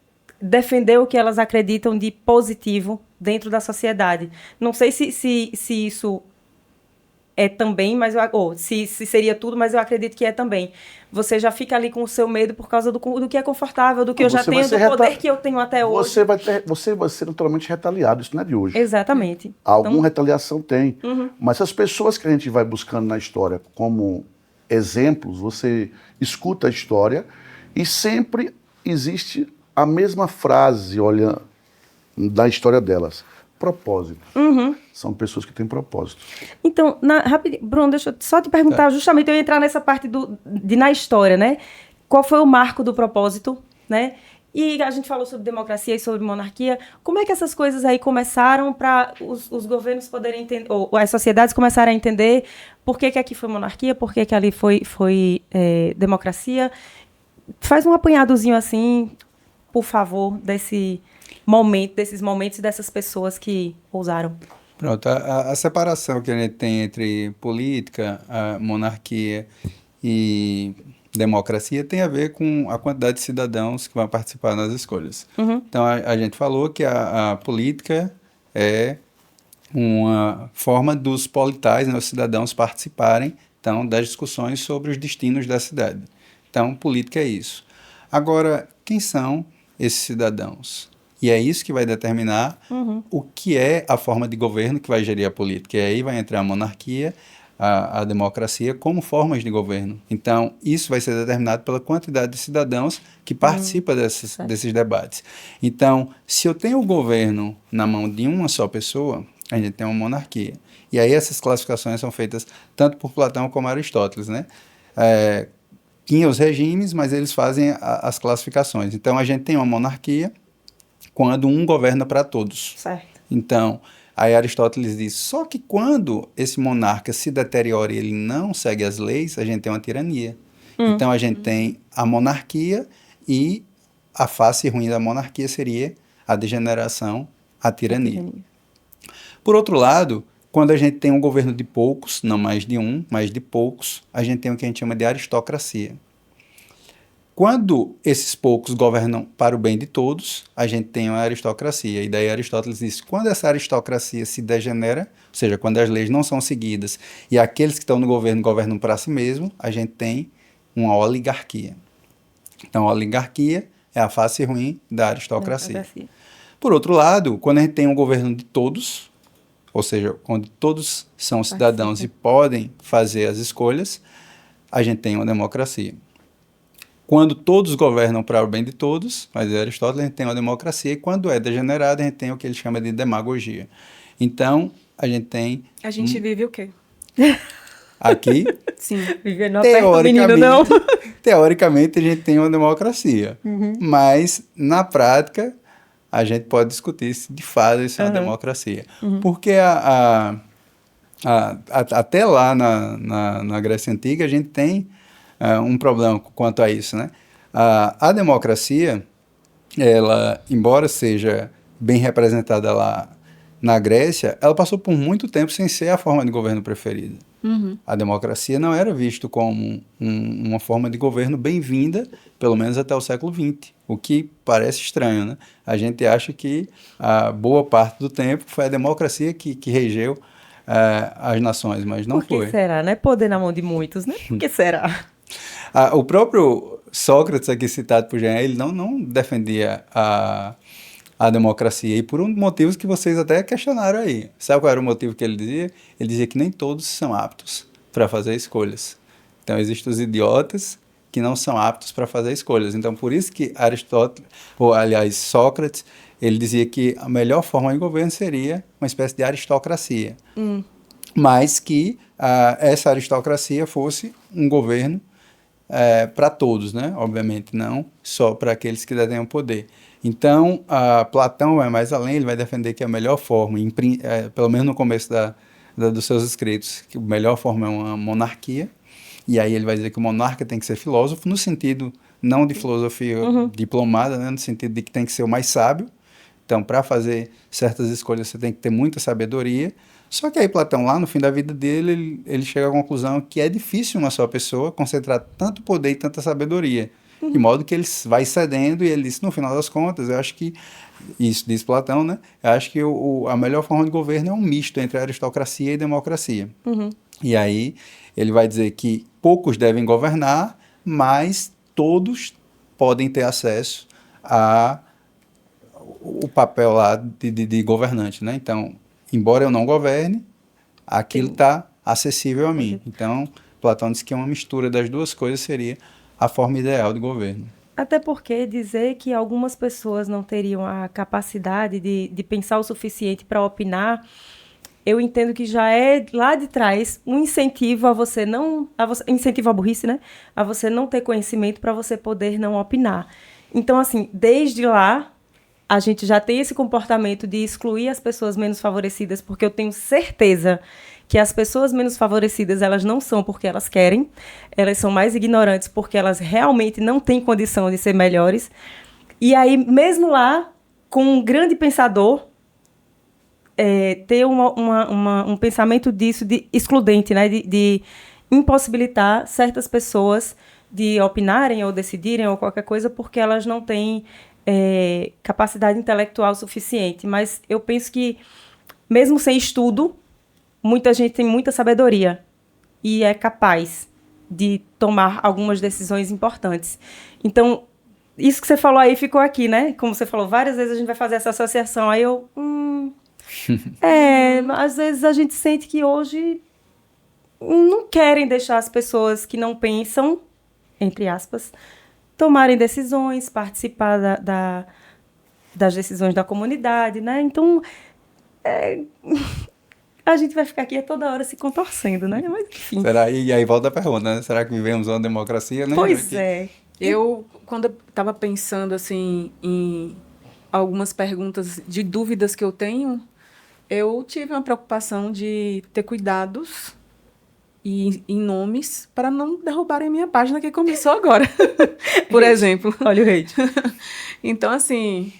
defender o que elas acreditam de positivo dentro da sociedade. Não sei se isso é também, mas se seria tudo, mas eu acredito que é também. Você já fica ali com o seu medo por causa do que é confortável, do que eu já tenho, do poder que eu tenho até hoje. Você vai ser naturalmente retaliado, isso não é de hoje. Exatamente. Alguma retaliação tem. Mas as pessoas que a gente vai buscando na história como exemplos, você escuta a história e sempre existe a mesma frase, olha, da história delas. Propósito. São pessoas que têm propósito. Então, Bruno, deixa eu só te perguntar, justamente eu ia entrar nessa parte na história, né? Qual foi o marco do propósito, né? E a gente falou sobre democracia e sobre monarquia. Como é que essas coisas aí começaram para os governos poderem entender, ou as sociedades começarem a entender por que aqui foi monarquia, por que ali foi democracia? Faz um apanhadozinho assim, por favor, desses momentos e dessas pessoas que ousaram. Pronto, a separação que a gente tem entre política, a monarquia e democracia tem a ver com a quantidade de cidadãos que vão participar nas escolhas. Então, a gente falou que a política é uma forma dos politais, né, os cidadãos participarem, então, das discussões sobre os destinos da cidade. Então, política é isso. Agora, quem são esses cidadãos? E é isso que vai determinar o que é a forma de governo que vai gerir a política. E aí vai entrar a monarquia, a democracia como formas de governo. Então, isso vai ser determinado pela quantidade de cidadãos que participam desses debates. Então, se eu tenho o governo na mão de uma só pessoa, a gente tem uma monarquia. E aí essas classificações são feitas tanto por Platão como Aristóteles, né? Tinha os regimes, mas eles fazem as classificações. Então, a gente tem uma monarquia quando um governa para todos. Certo. Então, aí Aristóteles diz, só que quando esse monarca se deteriora e ele não segue as leis, a gente tem uma tirania. Então, a gente tem a monarquia e a face ruim da monarquia seria a degeneração, a tirania. Por outro lado, quando a gente tem um governo de poucos, não mais de um, mas de poucos, a gente tem o que a gente chama de aristocracia. Quando esses poucos governam para o bem de todos, a gente tem uma aristocracia. E daí Aristóteles diz, quando essa aristocracia se degenera, ou seja, quando as leis não são seguidas e aqueles que estão no governo governam para si mesmo, a gente tem uma oligarquia. Então, a oligarquia é a face ruim da aristocracia. Por outro lado, quando a gente tem um governo de todos, ou seja, onde todos são cidadãos e podem fazer as escolhas, a gente tem uma democracia. Quando todos governam para o bem de todos, mas é Aristóteles, a gente tem uma democracia, e quando é degenerado, a gente tem o que ele chama de demagogia. Então, a gente tem... A gente vive o quê? Aqui, Sim, viver no aperto menino, não. Teoricamente, a gente tem uma democracia, mas, na prática, a gente pode discutir se de fato isso é uma democracia. Porque até lá na Grécia Antiga, a gente tem um problema quanto a isso, né? A democracia, ela, embora seja bem representada lá na Grécia, ela passou por muito tempo sem ser a forma de governo preferida. A democracia não era visto como uma forma de governo bem-vinda, pelo menos até o século XX, o que parece estranho, né? A gente acha que a boa parte do tempo foi a democracia que regeu as nações, mas não foi. Por que será, né? Poder na mão de muitos, né? Por que será? O próprio Sócrates, aqui citado por Jean, ele não defendia a democracia, e por motivos que vocês até questionaram aí. Sabe qual era o motivo que ele dizia? Ele dizia que nem todos são aptos para fazer escolhas. Então, existem os idiotas que não são aptos para fazer escolhas. Então, por isso que Sócrates, ele dizia que a melhor forma de governo seria uma espécie de aristocracia. Mas que essa aristocracia fosse um governo para todos, né? Obviamente não só para aqueles que detêm o poder. Então, Platão vai mais além, ele vai defender que a melhor forma, pelo menos no começo dos seus escritos, que a melhor forma é uma monarquia, e aí ele vai dizer que o monarca tem que ser filósofo, no sentido não de filosofia diplomada, né? No sentido de que tem que ser o mais sábio. Então, para fazer certas escolhas, você tem que ter muita sabedoria. Só que aí Platão, lá no fim da vida dele, ele chega à conclusão que é difícil uma só pessoa concentrar tanto poder e tanta sabedoria. de modo que ele vai cedendo, e ele disse, no final das contas, eu acho que, isso diz Platão, né? Eu acho que a melhor forma de governo é um misto entre aristocracia e democracia. E aí ele vai dizer que poucos devem governar, mas todos podem ter acesso o papel lá de governante, né? Então, embora eu não governe, aquilo está acessível a mim. Então, Platão disse que uma mistura das duas coisas seria a forma ideal de governo. Até porque dizer que algumas pessoas não teriam a capacidade de pensar o suficiente para opinar, eu entendo que já é lá de trás um incentivo a você não... incentivo à burrice, né? A você não ter conhecimento para você poder não opinar. Então, assim, desde lá, a gente já tem esse comportamento de excluir as pessoas menos favorecidas, porque eu tenho certeza que as pessoas menos favorecidas, elas não são porque elas querem, elas são mais ignorantes porque elas realmente não têm condição de ser melhores. E aí, mesmo lá, com um grande pensador, ter um pensamento disso, de excludente, né? De impossibilitar certas pessoas de opinarem ou decidirem ou qualquer coisa porque elas não têm capacidade intelectual suficiente. Mas eu penso que, mesmo sem estudo, muita gente tem muita sabedoria e é capaz de tomar algumas decisões importantes. Então, isso que você falou aí ficou aqui, né? Como você falou, várias vezes a gente vai fazer essa associação. Aí eu... às vezes a gente sente que hoje não querem deixar as pessoas que não pensam, entre aspas, tomarem decisões, participar das decisões da comunidade, né? Então, a gente vai ficar aqui toda hora se contorcendo, né? Mas, enfim. E aí volta a pergunta, né? Será que vivemos uma democracia, né? Pois é. Quando eu estava pensando, assim, em algumas perguntas de dúvidas que eu tenho, eu tive uma preocupação de ter cuidados em nomes para não derrubarem minha página que começou agora, por exemplo. Olha o hate. Então, assim,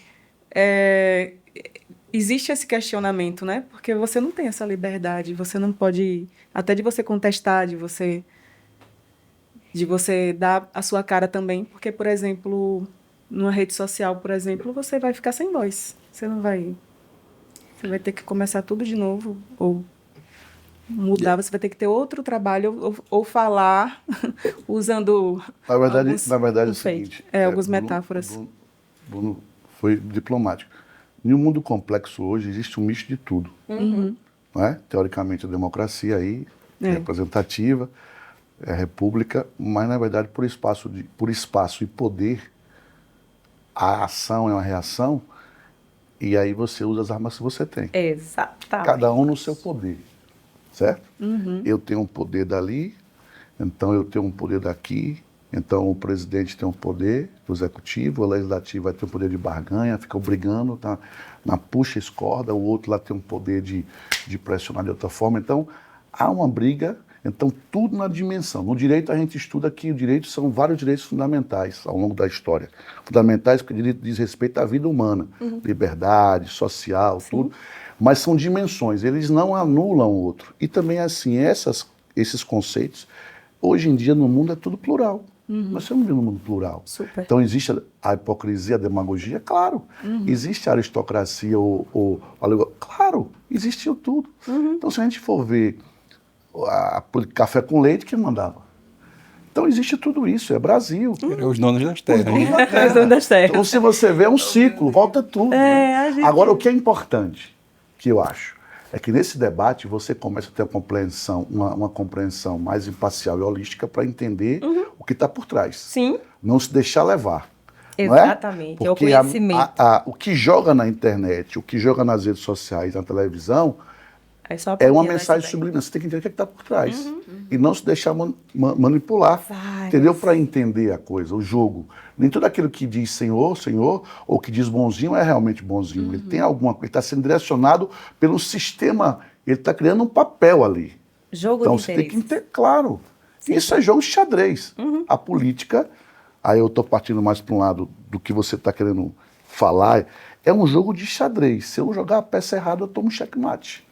existe esse questionamento, né? Porque você não tem essa liberdade, você não pode, até de você contestar, de você dar a sua cara também, porque, por exemplo, numa rede social, por exemplo, você vai ficar sem voz. Você vai ter que começar tudo de novo, ou mudar, você vai ter que ter outro trabalho, ou falar usando na verdade é o seguinte... algumas metáforas. Bruno foi diplomático. Em um mundo complexo hoje, existe um misto de tudo. Não é? Teoricamente, a democracia aí é representativa, é a república, mas, na verdade, por espaço e poder, a ação é uma reação, e aí você usa as armas que você tem. Exatamente. Cada um no seu poder, certo? Eu tenho um poder dali, então eu tenho um poder daqui, então o presidente tem um poder, o executivo, o legislativo vai ter um poder de barganha, fica brigando, tá na puxa escorda, o outro lá tem um poder de pressionar de outra forma. Então, há uma briga, então tudo na dimensão. No direito a gente estuda que o direito são vários direitos fundamentais ao longo da história. Fundamentais porque o direito diz respeito à vida humana, liberdade, social, tudo. Mas são dimensões, eles não anulam o outro. E também, assim, esses conceitos, hoje em dia no mundo é tudo plural. Nós estamos vivendo um mundo plural. Super. Então existe a hipocrisia, a demagogia, claro. Existe a aristocracia, claro, existiu tudo. Então se a gente for ver café com leite, quem mandava? Então existe tudo isso, é Brasil. Os donos das terras. Os donos das terras. Então se você vê, é um ciclo, volta tudo. Né? Agora o que é importante, que eu acho, é que nesse debate você começa a ter uma compreensão mais imparcial e holística para entender o que está por trás. Sim. Não se deixar levar. Exatamente, não é? é o conhecimento. O que joga na internet, o que joga nas redes sociais, na televisão, é uma mensagem subliminar. Você tem que entender o que está por trás. E não se deixar manipular. Entendeu? Para entender a coisa, o jogo. Nem tudo aquilo que diz Senhor, Senhor, ou que diz bonzinho é realmente bonzinho. Ele tem alguma coisa, ele está sendo direcionado pelo sistema, ele está criando um papel ali. Jogo então de você tem que entender, claro. Isso é jogo de xadrez. A política, aí eu estou partindo mais para um lado do que você está querendo falar, é um jogo de xadrez. Se eu jogar a peça errada, eu tomo checkmate.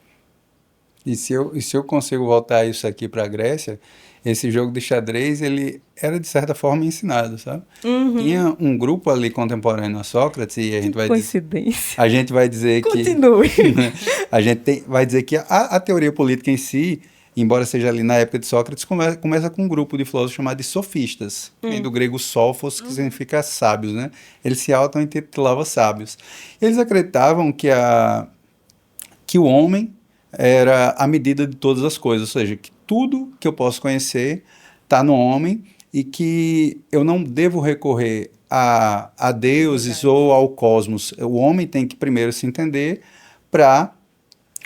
E se eu consigo voltar isso aqui para a Grécia, esse jogo de xadrez, ele era de certa forma ensinado, sabe? Tinha um grupo ali contemporâneo a Sócrates e Coincidência. a gente vai dizer Continue. vai dizer que a teoria política em si, embora seja ali na época de Sócrates, começa com um grupo de filósofos chamado de sofistas, vem do grego sófos, que significa sábios, né? Eles se auto-intitulavam sábios. Eles acreditavam que o homem era a medida de todas as coisas, ou seja, que tudo que eu posso conhecer está no homem e que eu não devo recorrer a deuses ou ao cosmos. O homem tem que primeiro se entender para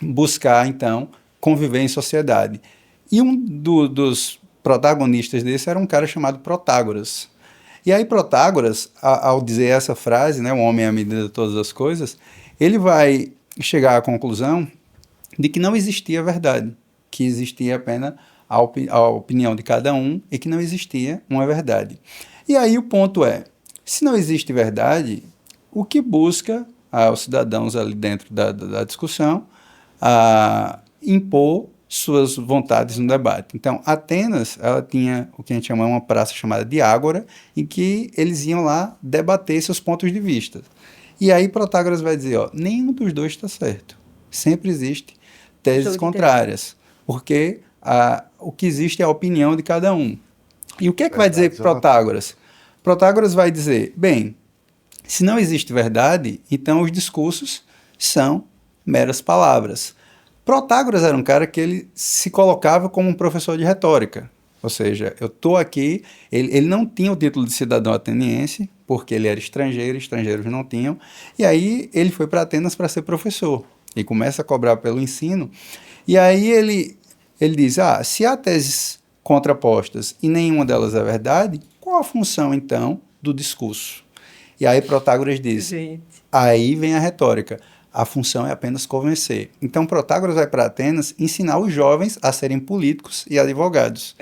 buscar, então, conviver em sociedade. E um dos protagonistas desse era um cara chamado Protágoras. E aí Protágoras, ao dizer essa frase, né, o homem é a medida de todas as coisas, ele vai chegar à conclusão de que não existia verdade, que existia apenas a opinião de cada um e que não existia uma verdade. E aí o ponto é, se não existe verdade, o que busca os cidadãos ali dentro da discussão impor suas vontades no debate. Então, Atenas, ela tinha o que a gente chama uma praça chamada de Ágora, em que eles iam lá debater seus pontos de vista. E aí Protágoras vai dizer, ó, nenhum dos dois está certo. Sempre existe teses contrárias, porque o que existe é a opinião de cada um. E o que é que vai dizer Protágoras? Protágoras vai dizer, bem, se não existe verdade, então os discursos são meras palavras. Protágoras era um cara que ele se colocava como um professor de retórica, ou seja, eu estou aqui, ele não tinha o título de cidadão ateniense, porque ele era estrangeiro, estrangeiros não tinham, e aí ele foi para Atenas para ser professor, e começa a cobrar pelo ensino, e aí ele diz, se há teses contrapostas e nenhuma delas é verdade, qual a função, então, do discurso? E aí Protágoras diz, aí vem a retórica, a função é apenas convencer. Então Protágoras vai para Atenas ensinar os jovens a serem políticos e advogados.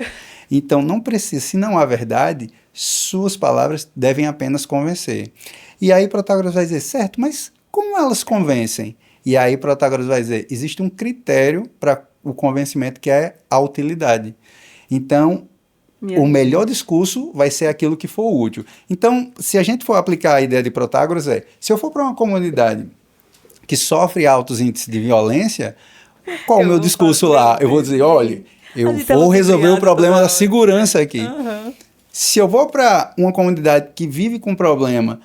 Então não precisa, se não há verdade, suas palavras devem apenas convencer. E aí Protágoras vai dizer, certo, mas como elas convencem? E aí Protágoras vai dizer, existe um critério para o convencimento que é a utilidade. Então, o melhor discurso vai ser aquilo que for útil. Então, se a gente for aplicar a ideia de Protágoras, se eu for para uma comunidade que sofre altos índices de violência, qual o meu discurso lá? Eu vou dizer, olha, eu vou resolver o problema da segurança aqui. Se eu vou para uma comunidade que vive com problema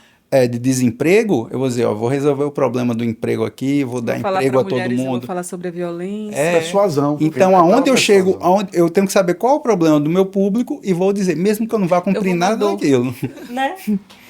de desemprego, eu vou dizer, vou resolver o problema do emprego aqui, vou dar emprego a todo mundo. Vou falar sobre a violência. Persuasão. Então, aonde eu chego, eu tenho que saber qual é o problema do meu público e vou dizer, mesmo que eu não vá cumprir nada daquilo. Né?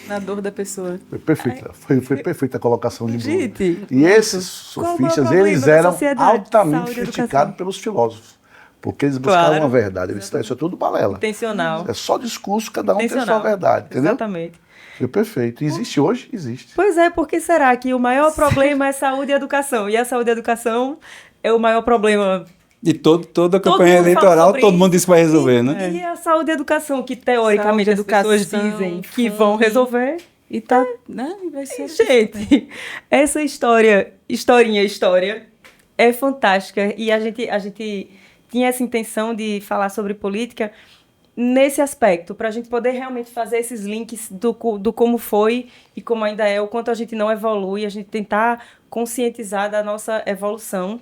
Na dor da pessoa. Foi perfeita. Foi perfeita a colocação de Bruno. Gente, e esses sofistas, eles eram altamente criticados pelos filósofos. Porque eles buscavam uma verdade. Eles disseram, isso é tudo balela. Intencional. É só discurso, cada um tem a sua verdade. Entendeu? Exatamente. Foi perfeito. Existe hoje? Existe. Pois é, porque será que o maior problema é saúde e educação? E a saúde e educação é o maior problema. E toda a campanha eleitoral, todo mundo diz que vai resolver, né? E a saúde e educação, que teoricamente as pessoas dizem que vão resolver. E tá, né? Vai ser. Gente, essa história é fantástica. E a gente tinha essa intenção de falar sobre política nesse aspecto, para a gente poder realmente fazer esses links do como foi e como ainda é, o quanto a gente não evolui, a gente tentar conscientizar da nossa evolução.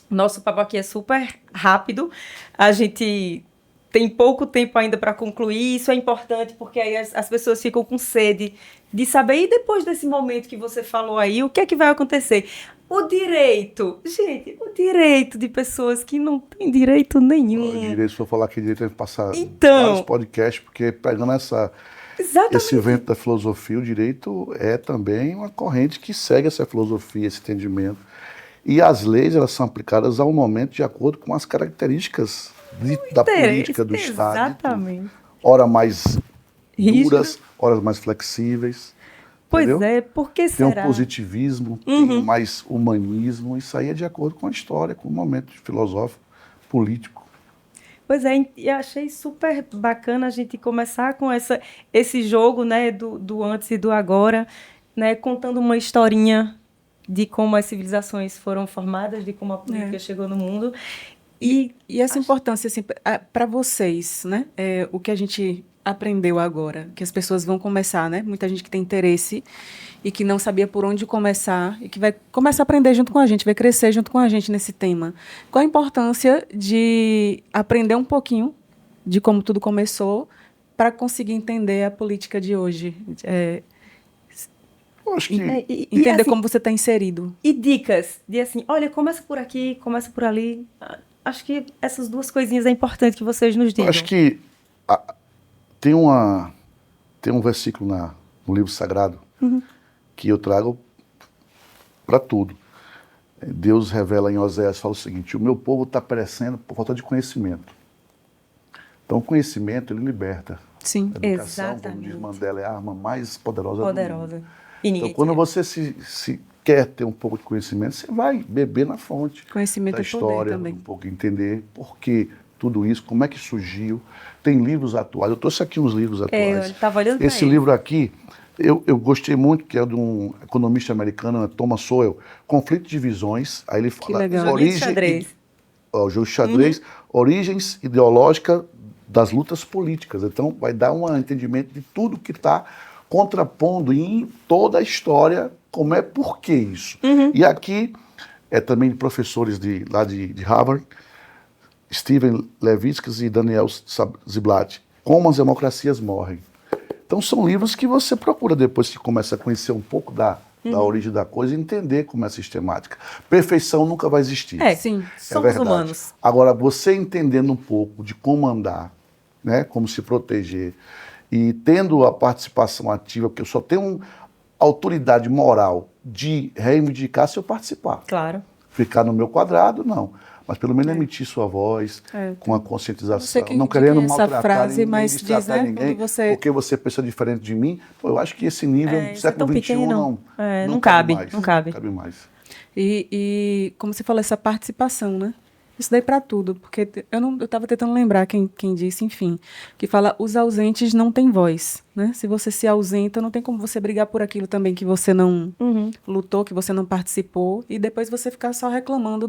Nosso papo aqui é super rápido, a gente tem pouco tempo ainda para concluir, isso é importante porque aí as pessoas ficam com sede de saber, e depois desse momento que você falou aí, o que é que vai acontecer? O direito, gente, o direito de pessoas que não têm direito nenhum. O direito, se eu falar que direito, eu vou passar vários podcasts, porque pegando esse evento da filosofia, o direito é também uma corrente que segue essa filosofia, esse entendimento. E as leis, elas são aplicadas ao momento de acordo com as características da política, do Estado. Exatamente. Ora mais duras, horas mais flexíveis. Pois entendeu? é, por que será? Tem um positivismo, tem mais humanismo, isso aí é de acordo com a história, com o momento filosófico, político. Pois é, e achei super bacana a gente começar com esse jogo, né, do antes e do agora, né, contando uma historinha de como as civilizações foram formadas, de como a política chegou no mundo. E essa importância, assim, para vocês, né? O que a gente aprendeu agora, que as pessoas vão começar, né? Muita gente que tem interesse e que não sabia por onde começar e que vai começar a aprender junto com a gente, vai crescer junto com a gente nesse tema. Qual a importância de aprender um pouquinho de como tudo começou para conseguir entender a política de hoje? Eu acho que Entender assim, como você está inserido. E dicas de assim, olha, começa por aqui, começa por ali. Acho que essas duas coisinhas é importante que vocês nos eu digam. acho que tem um versículo no livro sagrado que eu trago para tudo. Deus revela em Oséias, fala o seguinte: o meu povo está perecendo por falta de conhecimento. Então, o conhecimento, ele liberta. Sim. A educação, como Exatamente. diz Mandela, é a arma mais poderosa do mundo. E ninguém Então, quando tira. você se quer ter um pouco de conhecimento, você vai beber na fonte Conhecimento da é poder história, também. um pouco entender por que tudo isso, como é que surgiu. Tem livros atuais, eu trouxe aqui uns livros atuais. Eu estava olhando para Esse livro aqui, eu gostei muito, que é de um economista americano, Thomas Sowell, Conflito de Visões. Aí ele fala legal. Joguinho de xadrez. o jogo de xadrez, origens ideológicas das lutas políticas. Então, vai dar um entendimento de tudo que está contrapondo em toda a história, como é, por que isso. E aqui, também de professores lá de Harvard, Steven Levitsky e Daniel Ziblatt, Como as Democracias Morrem. Então, são livros que você procura depois que começa a conhecer um pouco da origem da coisa e entender como é sistemática. Perfeição nunca vai existir. Sim. Somos verdade. humanos. Agora, você entendendo um pouco de como andar, né, como se proteger, e tendo a participação ativa, porque eu só tenho autoridade moral de reivindicar se eu participar. Claro. Ficar no meu quadrado, não. Mas pelo menos emitir sua voz com a conscientização. Não querendo maltratar frase, ninguém, mas destratar diz, né, ninguém, quando você... porque você pensa diferente de mim. Pô, eu acho que esse nível do Isso é século tão XXI pequeno. não Não cabe cabe, mais. não cabe. Cabe mais. E como você falou, essa participação, né? Isso daí para tudo, porque eu estava tentando lembrar quem disse, enfim, que fala, os ausentes não têm voz, né? Se você se ausenta, não tem como você brigar por aquilo também que você não lutou, que você não participou, e depois você ficar só reclamando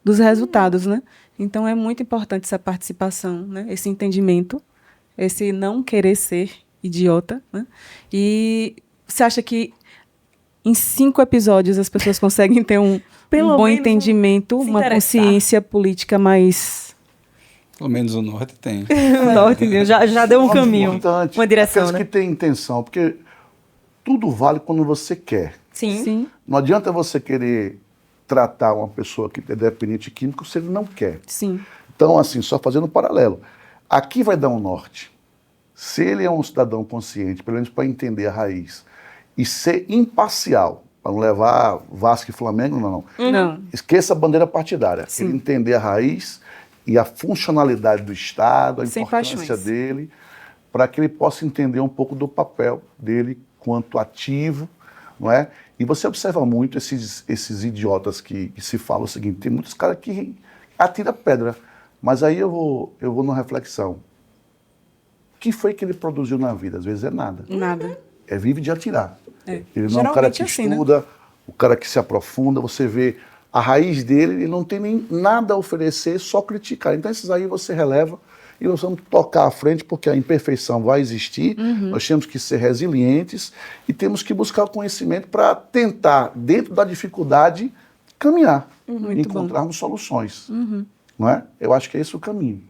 dos resultados, né? Então é muito importante essa participação, né? Esse entendimento, esse não querer ser idiota, né? E você acha que em 5 episódios as pessoas conseguem ter um bom entendimento, uma consciência política mais... Pelo menos o norte tem. Norte, já deu um caminho, uma direção, Aqueles né? que têm intenção, porque tudo vale quando você quer. Sim. Não adianta você querer tratar uma pessoa que é dependente químico se ele não quer. Sim. Então, assim, só fazendo um paralelo. Aqui vai dar um norte. Se ele é um cidadão consciente, pelo menos para entender a raiz, e ser imparcial, para não levar Vasco e Flamengo, não. Esqueça a bandeira partidária. Sim. Ele entender a raiz e a funcionalidade do Estado, a Sem importância paixões. dele, para que ele possa entender um pouco do papel dele quanto ativo, não é? E você observa muito esses idiotas que se falam o seguinte, tem muitos caras que atiram pedra, mas aí eu vou numa reflexão. O que foi que ele produziu na vida? Às vezes é nada. Nada. Vive de atirar. Ele não é um cara Geralmente que é assim, né? estuda, o cara que se aprofunda, você vê a raiz dele, ele não tem nem nada a oferecer, só criticar. Então esses aí você releva e nós vamos tocar à frente, porque a imperfeição vai existir, nós temos que ser resilientes e temos que buscar o conhecimento para tentar, dentro da dificuldade, caminhar e encontrarmos soluções. Não é? Eu acho que é esse o caminho.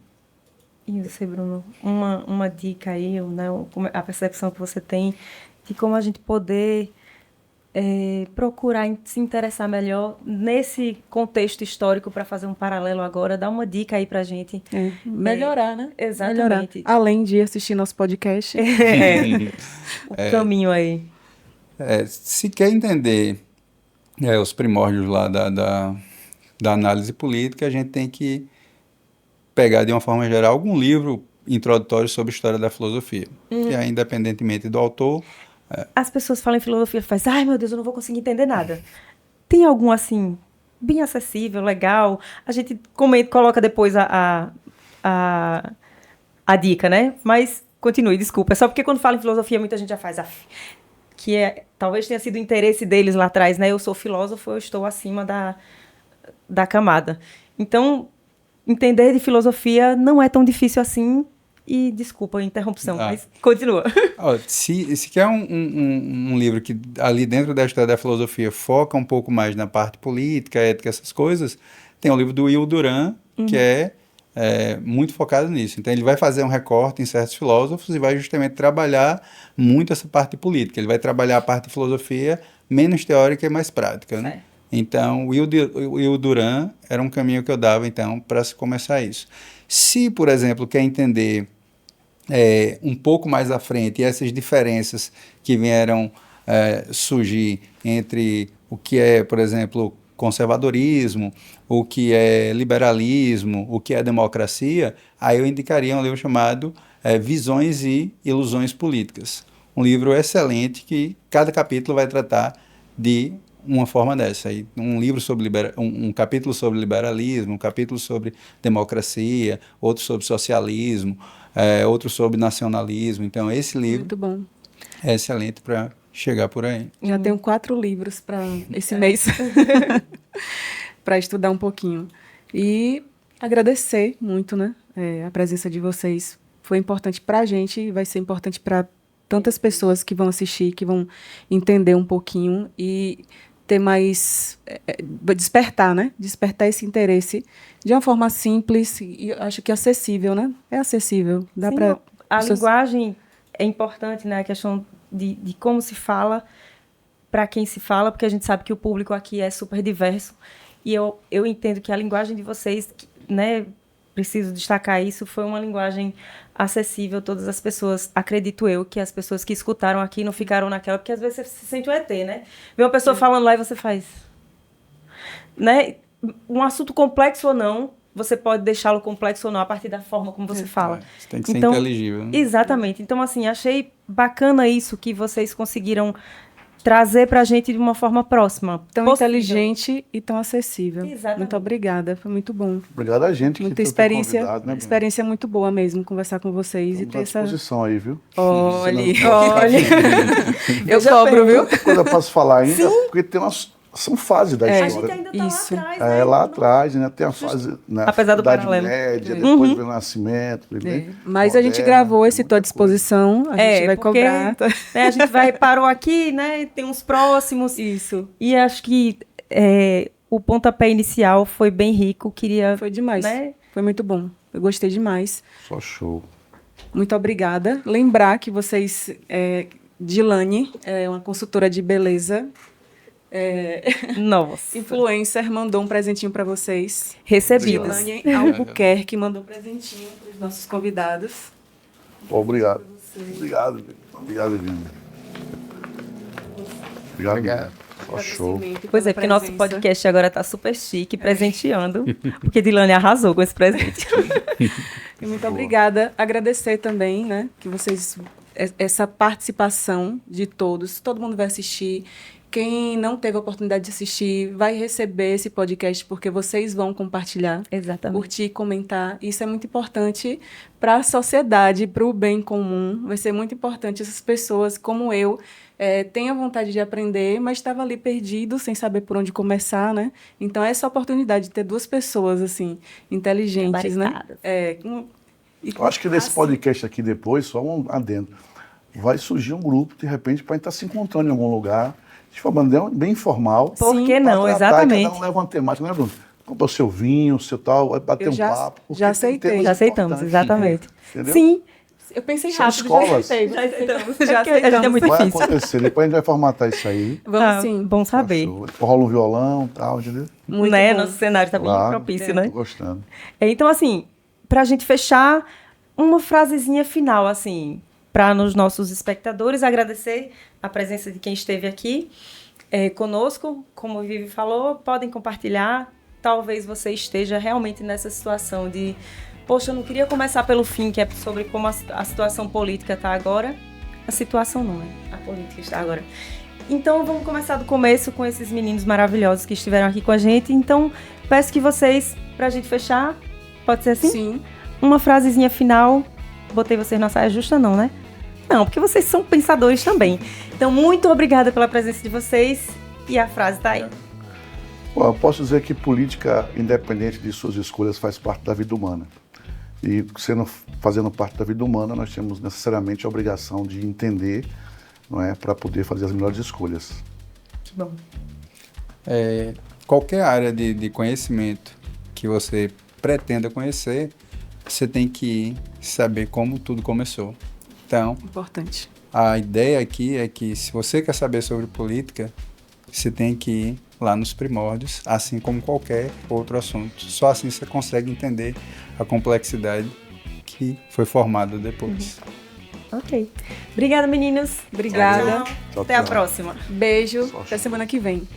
E você, Bruno, uma dica aí, né, a percepção que você tem de como a gente poder procurar se interessar melhor nesse contexto histórico para fazer um paralelo agora, dá uma dica aí pra gente. Melhorar, né? Exatamente. Melhorar. Além de assistir nosso podcast. O caminho aí. Se quer entender os primórdios lá da análise política, a gente tem que pegar, de uma forma geral, algum livro introdutório sobre história da filosofia. Que é, independentemente do autor... As pessoas falam em filosofia e fazem, ai meu Deus, eu não vou conseguir entender nada. Tem algum, assim, bem acessível, legal? A gente coloca depois a dica, né? Mas continue, desculpa. É só porque quando fala em filosofia, muita gente já faz talvez tenha sido o interesse deles lá atrás, né? Eu sou filósofo, eu estou acima da camada. Então, entender de filosofia não é tão difícil assim. E desculpa a interrupção, mas continua. Se quer um livro que ali dentro da história da filosofia foca um pouco mais na parte política, ética, essas coisas, tem o livro do Will Durant, que é muito focado nisso. Então ele vai fazer um recorte em certos filósofos e vai justamente trabalhar muito essa parte política. Ele vai trabalhar a parte de filosofia menos teórica e mais prática, né? Então, o Will Durant era um caminho que eu dava, então, para se começar isso. Se, por exemplo, quer entender um pouco mais à frente essas diferenças que vieram surgir entre o que é, por exemplo, conservadorismo, o que é liberalismo, o que é democracia, aí eu indicaria um livro chamado Visões e Ilusões Políticas. Um livro excelente que cada capítulo vai tratar de uma forma dessa. Aí, um livro sobre um capítulo sobre liberalismo, um capítulo sobre democracia, outro sobre socialismo, outro sobre nacionalismo. Então, esse livro Muito bom. É excelente para chegar por aí. Já tenho 4 livros para esse mês para estudar um pouquinho. E agradecer muito, né? A presença de vocês foi importante para a gente e vai ser importante para tantas pessoas que vão assistir, que vão entender um pouquinho e ter mais... despertar, né? Despertar esse interesse de uma forma simples e acho que acessível, né? É acessível. Dá para... A linguagem é importante, né? A questão de como se fala, para quem se fala, porque a gente sabe que o público aqui é super diverso. E eu entendo que a linguagem de vocês, né? Preciso destacar isso, foi uma linguagem acessível a todas as pessoas. Acredito eu que as pessoas que escutaram aqui não ficaram naquela, porque às vezes você se sente um ET, né? Vê uma pessoa falando lá e você faz... Né? Um assunto complexo ou não, você pode deixá-lo complexo ou não, a partir da forma como você fala. Você tem que ser inteligível. Né? Exatamente. Então, assim, achei bacana isso que vocês conseguiram trazer para a gente de uma forma próxima. Tão inteligente e tão acessível. Exatamente. Muito obrigada, foi muito bom. Obrigado a gente. Muita experiência, né, experiência muito boa mesmo, conversar com vocês. Estamos e ter à disposição aí, viu? Olha. Eu cobro, viu? Outra coisa eu posso falar ainda, porque tem são fases da história. A gente ainda está Isso. lá atrás, né? Lá atrás, né? Tem a fase, né, Apesar do Idade paralelo. Média, depois vem o Nascimento. Mas a gente gravou esse Tô à Disposição, a gente vai porque, cobrar. né, a gente parou aqui, né? Tem uns próximos. Isso. E acho que o pontapé inicial foi bem rico. Foi demais. Né? Foi muito bom. Eu gostei demais. Só show. Muito obrigada. Lembrar que vocês... Dilane é uma consultora de beleza. Nossa. Influencer, mandou um presentinho para vocês. Recebidos. Dilane Albuquerque mandou um presentinho para os nossos convidados. Obrigado. Obrigado, Virginia. Obrigado. Só show. Pois é, porque nosso podcast agora está super chique, presenteando, porque Dilane arrasou com esse presente. E muito obrigada. Agradecer também, né, que vocês... Essa participação de todos. Todo mundo vai assistir. Quem não teve a oportunidade de assistir vai receber esse podcast porque vocês vão compartilhar, Exatamente. Curtir, comentar. Isso é muito importante para a sociedade, para o bem comum. Vai ser muito importante essas pessoas como eu tenham vontade de aprender, mas estava ali perdido, sem saber por onde começar, né? Então, essa oportunidade de ter 2 pessoas assim inteligentes, né? Eu acho que nesse podcast aqui depois, só um adendo, vai surgir um grupo, de repente, para a gente estar se encontrando em algum lugar, de forma bem informal. Por que não? Exatamente. Cada um leva uma temática, né, Bruno? Compra o seu vinho, o seu tal, vai bater um papo. Já aceitei. Já aceitamos, exatamente. Entendeu? Sim. Eu pensei São rápido, escolas. já aceitamos. Já aceitamos. É muito Vai difícil. acontecer, depois a gente vai formatar isso aí. Vamos sim. Bom saber. Rola um violão e tal, entendeu? Muito né? bom. Nosso cenário está bem propício, né? Tô gostando. Então, assim, pra gente fechar, uma frasezinha final, assim, para os nossos espectadores, agradecer a presença de quem esteve aqui conosco. Como o Vivi falou, podem compartilhar. Talvez você esteja realmente nessa situação de, poxa, eu não queria começar pelo fim, que é sobre como a situação política está agora. A situação não, a política está agora. Então, vamos começar do começo com esses meninos maravilhosos que estiveram aqui com a gente. Então, peço que vocês, pra gente fechar, pode ser assim? Sim. Uma frasezinha final. Botei vocês na saia justa, não, né? Não, porque vocês são pensadores também. Então, muito obrigada pela presença de vocês. E a frase tá aí. Bom, eu posso dizer que política, independente de suas escolhas, faz parte da vida humana. E fazendo parte da vida humana, nós temos necessariamente a obrigação de entender, não é, para poder fazer as melhores escolhas. Que bom. Qualquer área de conhecimento que você pretenda conhecer, você tem que saber como tudo começou. Então, Importante. a ideia aqui é que se você quer saber sobre política, você tem que ir lá nos primórdios, assim como qualquer outro assunto. Só assim você consegue entender a complexidade que foi formada depois. Ok. Obrigada, meninas. Obrigada. Tchau, Até a tchau. próxima. Beijo. Até semana que vem.